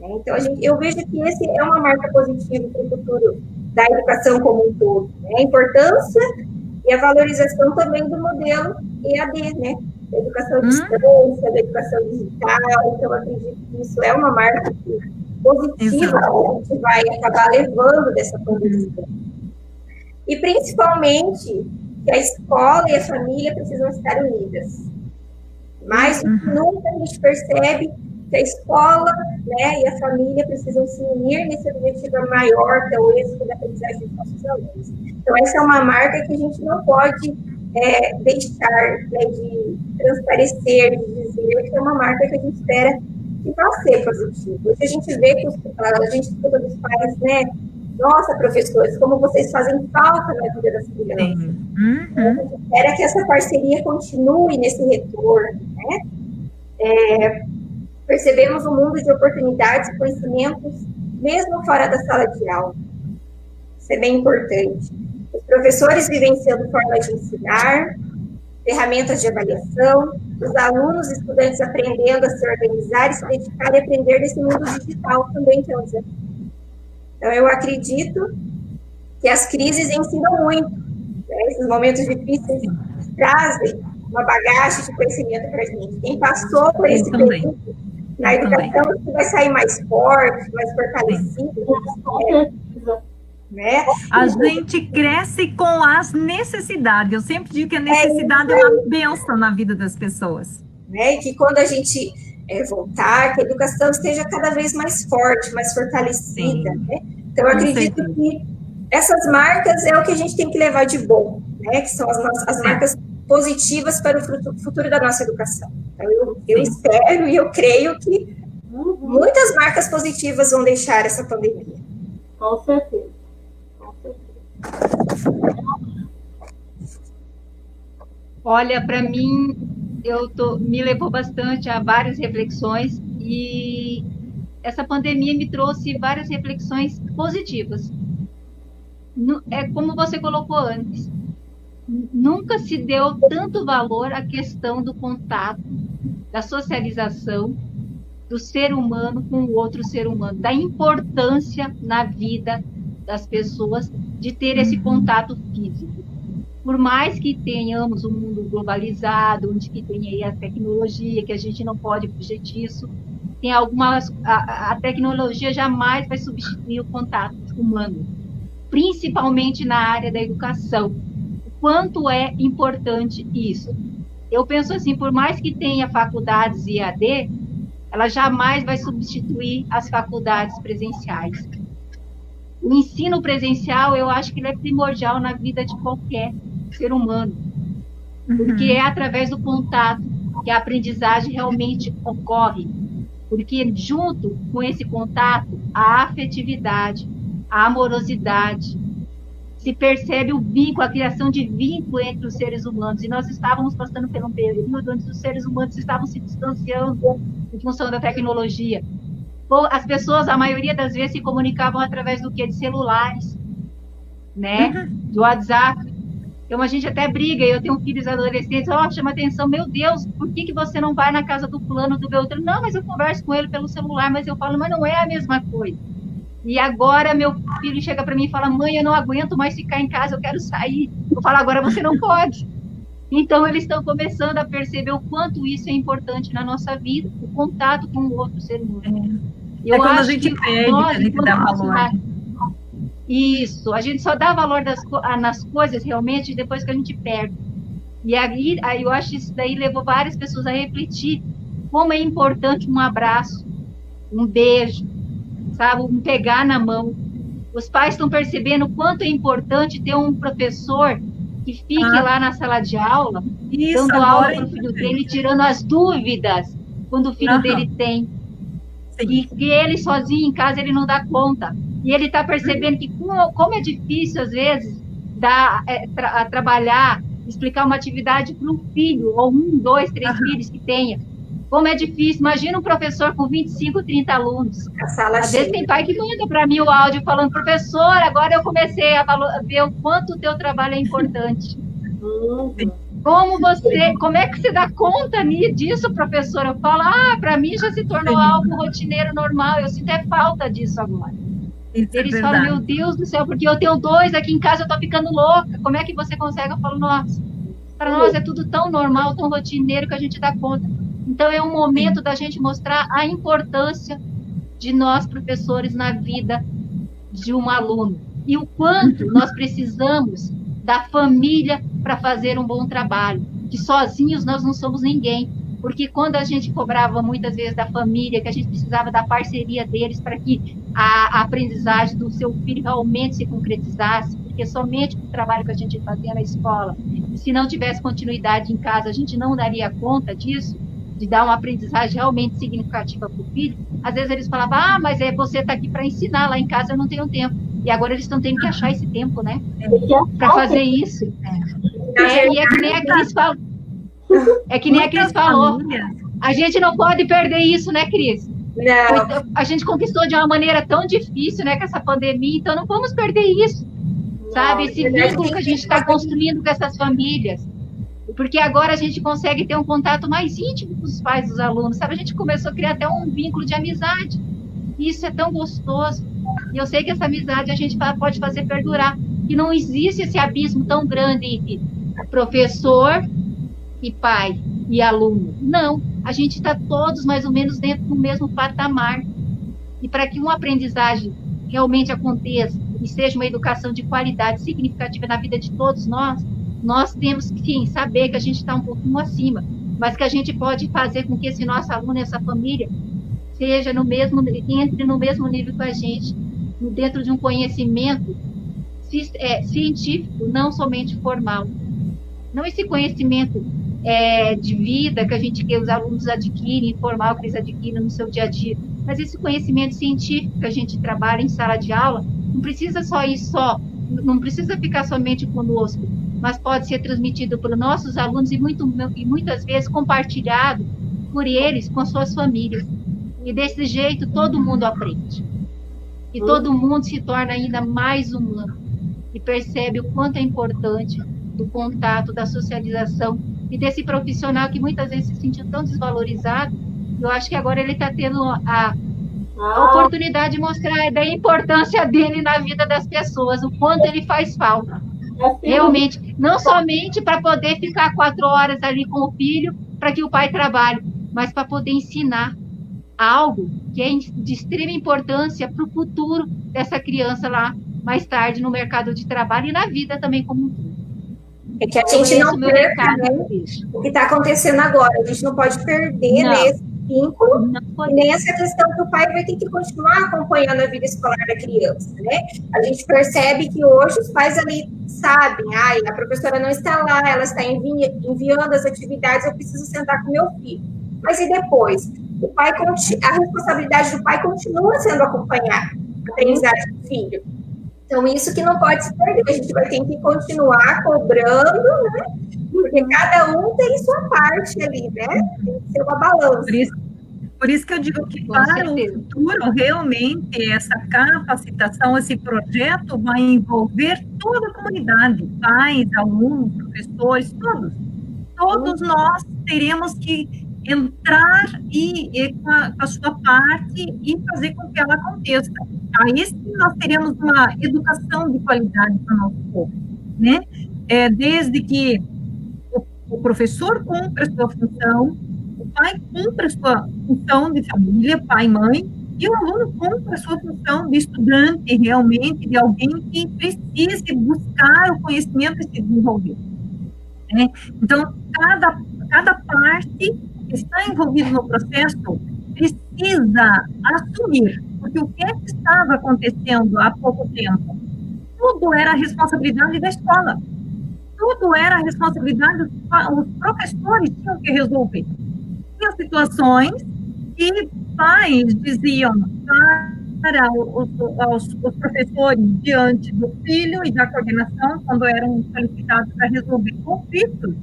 né? Então, eu vejo que esse é uma marca positiva para o futuro da educação como um todo, né? A importância e a valorização também do modelo EAD, né? Da educação à distância, da educação digital. Então, eu acredito que isso é uma marca positiva que a gente vai acabar levando dessa pandemia. E, principalmente, que a escola e a família precisam estar unidas. Mais do que nunca a gente percebe que a escola, né, e a família precisam se unir nesse objetivo maior, que é o êxito da aprendizagem dos nossos alunos. Então, essa é uma marca que a gente não pode deixar, né, de transparecer, de dizer que é uma marca que a gente espera que vai ser positiva. Hoje a gente vê que a gente escuta dos pais, né, nossa, professores, como vocês fazem falta na vida das crianças. A gente espera que essa parceria continue nesse retorno, né? Percebemos um mundo de oportunidades e conhecimentos, mesmo fora da sala de aula. Isso é bem importante. Os professores vivenciando formas de ensinar, ferramentas de avaliação, os alunos e estudantes aprendendo a se organizar e se dedicar e aprender nesse mundo digital também, que é um desafio. Então, eu acredito que as crises ensinam muito, né? Esses momentos difíceis trazem uma bagagem de conhecimento para a gente. Quem passou por esse período na educação vai sair mais forte, mais fortalecido. Né? A gente cresce com as necessidades. Eu sempre digo que a necessidade é uma bênção na vida das pessoas. Né? E que quando a gente voltar, que a educação esteja cada vez mais forte, mais fortalecida. Né? Então, eu acredito que essas marcas é o que a gente tem que levar de bom, né? Que são as marcas positivas para o futuro da nossa educação. Então, eu espero e eu creio que muitas marcas positivas vão deixar essa pandemia. Com certeza. Olha, para mim, me levou bastante a várias reflexões e essa pandemia me trouxe várias reflexões positivas. É como você colocou antes, nunca se deu tanto valor à questão do contato, da socialização do ser humano com o outro ser humano, da importância na vida das pessoas de ter esse contato físico. Por mais que tenhamos um mundo globalizado, onde que tem aí a tecnologia, que a gente não pode fugir disso, tem algumas... A tecnologia jamais vai substituir o contato humano, principalmente na área da educação. O quanto é importante isso? Eu penso assim, por mais que tenha faculdades EAD, ela jamais vai substituir as faculdades presenciais. O ensino presencial, eu acho que ele é primordial na vida de qualquer ser humano, porque é através do contato que a aprendizagem realmente ocorre, porque junto com esse contato, a afetividade, a amorosidade, se percebe o vínculo, a criação de vínculo entre os seres humanos, e nós estávamos passando por um período onde os seres humanos estavam se distanciando em função da tecnologia. As pessoas, a maioria das vezes, se comunicavam através do quê? De celulares, né? Do WhatsApp. Então, a gente até briga, eu tenho filhos adolescentes, chama atenção, meu Deus, por que você não vai na casa do fulano, do Beltrano? Não, mas eu converso com ele pelo celular, mas eu falo, mas não é a mesma coisa. E agora, meu filho chega para mim e fala, mãe, eu não aguento mais ficar em casa, eu quero sair. Eu falo, agora você não pode. Então, eles estão começando a perceber o quanto isso é importante na nossa vida, o contato com o outro ser humano. Eu quando a gente perde, a gente dá valor. Isso, a gente só dá valor nas coisas realmente depois que a gente perde. E aí eu acho que isso daí levou várias pessoas a refletir como é importante um abraço, um beijo, sabe, um pegar na mão. Os pais estão percebendo o quanto é importante ter um professor que fique lá na sala de aula, dando aula para o filho dele, tirando as dúvidas quando o filho dele tem. E que ele sozinho em casa ele não dá conta. E ele está percebendo que como é difícil, às vezes, trabalhar, explicar uma atividade para um filho, ou 1, 2, 3 filhos que tenha. Como é difícil. Imagina um professor com 25, 30 alunos. Às vezes tem pai que manda para mim o áudio falando, professor, agora eu comecei a ver o quanto o teu trabalho é importante. Como é que você dá conta disso, professora? Eu falo, para mim já se tornou algo rotineiro, normal, eu sinto falta disso agora. Eles falam, meu Deus do céu, porque eu tenho 2 aqui em casa, eu tô ficando louca, como é que você consegue? Eu falo, nossa, para nós é tudo tão normal, tão rotineiro que a gente dá conta. Então é um momento da gente mostrar a importância de nós, professores, na vida de um aluno. E o quanto nós precisamos da família para fazer um bom trabalho. Que sozinhos nós não somos ninguém. Porque quando a gente cobrava muitas vezes da família, que a gente precisava da parceria deles para que a aprendizagem do seu filho realmente se concretizasse, porque somente com o trabalho que a gente fazia na escola, e se não tivesse continuidade em casa, a gente não daria conta disso, de dar uma aprendizagem realmente significativa para o filho. Às vezes eles falavam, mas você está aqui para ensinar, lá em casa eu não tenho tempo. E agora eles estão tendo que achar esse tempo, né? Para fazer isso. E é que nem a Cris falou. É que nem a Cris falou. A gente não pode perder isso, né, Cris? Não. A gente conquistou de uma maneira tão difícil, né, com essa pandemia, então não vamos perder isso. Sabe? Esse vínculo que a gente está construindo com essas famílias. Porque agora a gente consegue ter um contato mais íntimo com os pais dos alunos, sabe? A gente começou a criar até um vínculo de amizade. E isso é tão gostoso. E eu sei que essa amizade a gente pode fazer perdurar. E não existe esse abismo tão grande entre professor e pai e aluno. Não. A gente está todos mais ou menos dentro do mesmo patamar. E para que uma aprendizagem realmente aconteça e seja uma educação de qualidade significativa na vida de todos nós temos que, sim, saber que a gente está um pouquinho acima, mas que a gente pode fazer com que esse nosso aluno, essa família, entre no mesmo nível que a gente, dentro de um conhecimento científico, não somente formal. Não esse conhecimento de vida que os alunos adquirem, informal que eles adquirem no seu dia a dia, mas esse conhecimento científico que a gente trabalha em sala de aula, não precisa não precisa ficar somente conosco, mas pode ser transmitido para os nossos alunos e muitas vezes compartilhado por eles com as suas famílias. E desse jeito todo mundo aprende. E todo mundo se torna ainda mais humano e percebe o quanto é importante do contato, da socialização e desse profissional que muitas vezes se sentiu tão desvalorizado. Eu acho que agora ele está tendo a oportunidade de mostrar da importância dele na vida das pessoas, o quanto ele faz falta. Realmente, não somente para poder ficar 4 horas ali com o filho, para que o pai trabalhe, mas para poder ensinar algo que é de extrema importância para o futuro dessa criança lá, mais tarde, no mercado de trabalho e na vida também como um todo. É que a gente não perca, né, o que está acontecendo agora. A gente não pode perder esse vínculo, e nem essa questão que o pai vai ter que continuar acompanhando a vida escolar da criança, né? A gente percebe que hoje os pais ali sabem, a professora não está lá, ela está enviando as atividades, eu preciso sentar com meu filho. Mas e depois? A responsabilidade do pai continua sendo acompanhar a aprendizagem do filho. Então, isso que não pode se perder, a gente vai ter que continuar cobrando, né? Porque cada um tem sua parte ali, né? Tem que ser uma balança. Por isso que eu digo que para o futuro, realmente, essa capacitação, esse projeto vai envolver toda a comunidade, pais, alunos, professores, todos. Todos nós teremos que entrar e com a sua parte e fazer com que ela aconteça. Aí sim nós teremos uma educação de qualidade para o nosso povo, né? Desde que o professor cumpra a sua função, o pai cumpra a sua função de família, pai e mãe, e o aluno cumpra a sua função de estudante, realmente, de alguém que precise buscar o conhecimento e se desenvolver. Né? Então, cada parte que está envolvida no processo precisa assumir, porque o que estava acontecendo há pouco tempo? Tudo era a responsabilidade da escola. Tudo era a responsabilidade os professores tinham que resolver. Tinha situações que pais diziam para os professores diante do filho e da coordenação, quando eram solicitados para resolver conflitos,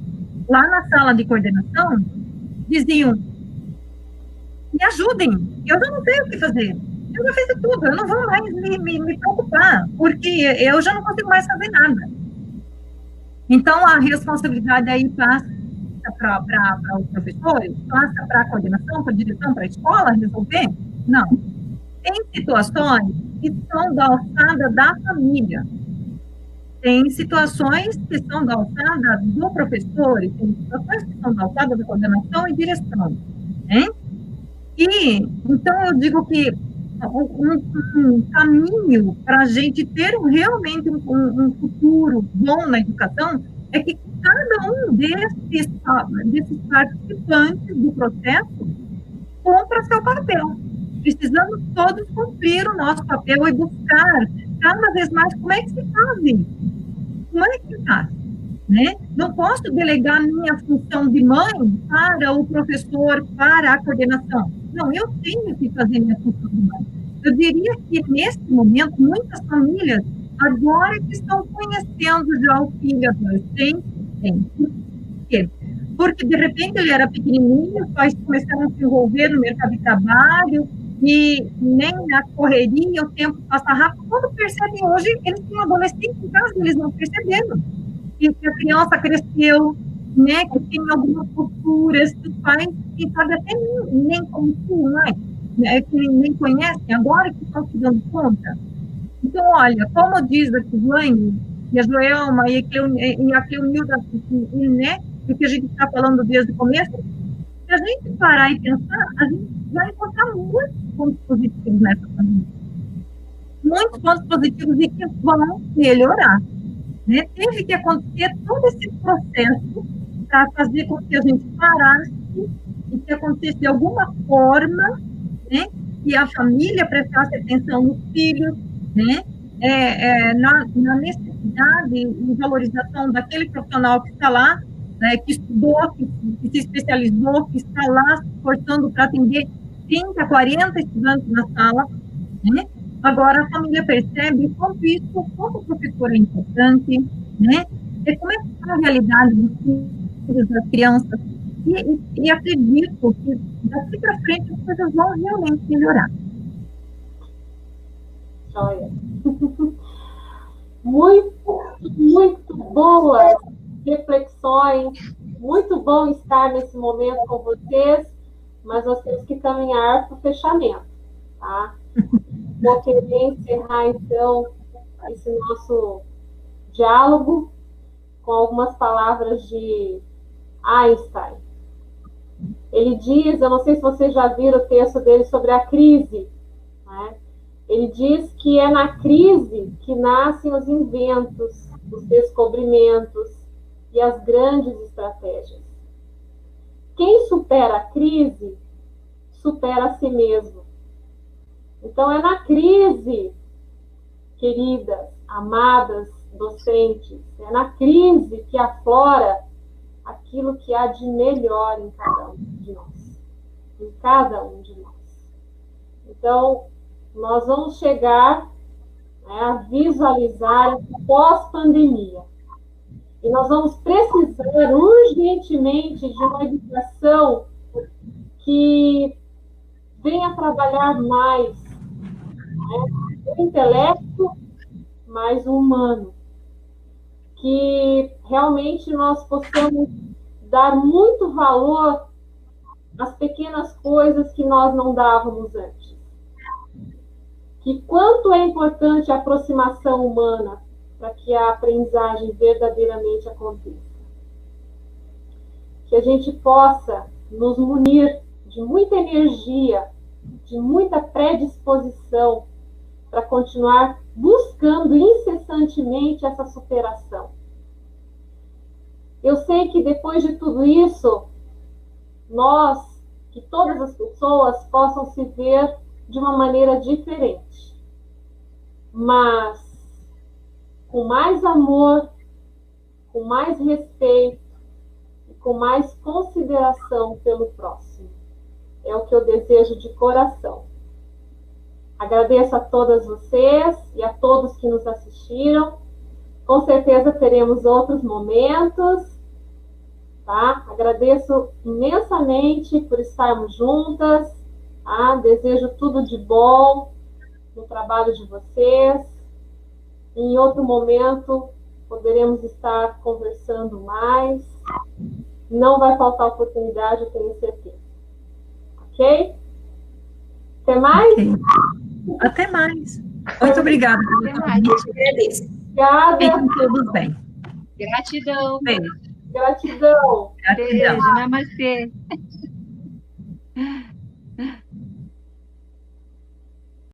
lá na sala de coordenação, diziam, me ajudem, eu já não sei o que fazer. Eu já fiz tudo, eu não vou mais me preocupar, porque eu já não consigo mais fazer nada. Então, a responsabilidade aí passa para os professores, passa para a coordenação, para a direção, para a escola resolver? Não. Tem situações que são da alçada da família. Tem situações que são da alçada do professor, e tem situações que são da alçada da coordenação e direção. Hein? E, então, eu digo que um caminho para a gente ter realmente um futuro bom na educação é que cada um desses participantes do processo cumpra seu papel. Precisamos todos cumprir o nosso papel e buscar cada vez mais como é que se faz isso. Como é que faz? Né? Não posso delegar minha função de mãe para o professor, para a coordenação. Não, eu tenho que fazer minha função de mãe. Eu diria que, nesse momento, muitas famílias, agora que estão conhecendo já o filho adolescente, por quê? Porque, de repente, ele era pequenininho, os pais começaram a se envolver no mercado de trabalho, e nem na correria, o tempo passa rápido. Quando percebem hoje, eles têm um adolescente em casa, eles não perceberam que a criança cresceu, né, que tem algumas posturas que os pais, quem sabe até nem conheciam mais, né, que nem conhecem, agora que estão se dando conta. Então, olha, como diz a Tislane, e a Joelma, e a Cleonilda, né, o que a gente está falando desde o começo, se a gente parar e pensar, a gente vai encontrar muitos pontos positivos nessa família. Muitos pontos positivos e que vão melhorar. Né? Teve que acontecer todo esse processo para fazer com que a gente parasse e que acontecesse de alguma forma, né, que a família prestasse atenção nos filhos, né, na necessidade e valorização daquele profissional que está lá, né, que estudou, que se especializou, que está lá se esforçando para atender 30, 40 estudantes na sala, né? Agora a família percebe quanto isso, quanto o professor é importante, né? E como é que está a realidade dos filhos, das crianças. E acredito que daqui para frente as coisas vão realmente melhorar. Olha. Muito boas reflexões, muito bom estar nesse momento com vocês, mas nós temos que caminhar para o fechamento, tá? Vou querer encerrar, então, esse nosso diálogo com algumas palavras de Einstein. Ele diz, eu não sei se vocês já viram o texto dele sobre a crise, né? Ele diz que é na crise que nascem os inventos, os descobrimentos e as grandes estratégias. Quem supera a crise, supera a si mesmo. Então, é na crise, queridas, amadas docentes, é na crise que aflora aquilo que há de melhor em cada um de nós. Em cada um de nós. Então, nós vamos chegar, né, a visualizar pós-pandemia. E nós vamos precisar urgentemente de uma educação que venha trabalhar mais, né, o intelecto, mais o humano. Que realmente nós possamos dar muito valor às pequenas coisas que nós não dávamos antes. Que quanto é importante a aproximação humana para que a aprendizagem verdadeiramente aconteça. Que a gente possa nos munir de muita energia, de muita predisposição para continuar buscando incessantemente essa superação. Eu sei que depois de tudo isso, que todas as pessoas possam se ver de uma maneira diferente, mas com mais amor, com mais respeito e com mais consideração pelo próximo. É o que eu desejo de coração. Agradeço a todas vocês e a todos que nos assistiram. Com certeza teremos outros momentos, tá? Agradeço imensamente por estarmos juntas, tá? Desejo tudo de bom no trabalho de vocês. Em outro momento, poderemos estar conversando mais. Não vai faltar oportunidade, eu tenho certeza. Ok? Até mais? Okay. Até mais. Muito obrigada. Até mais. Eu agradeço. Obrigada. Fiquem todos bem. Gratidão. Beijo. Gratidão. Gratidão. Beijo. Namastê.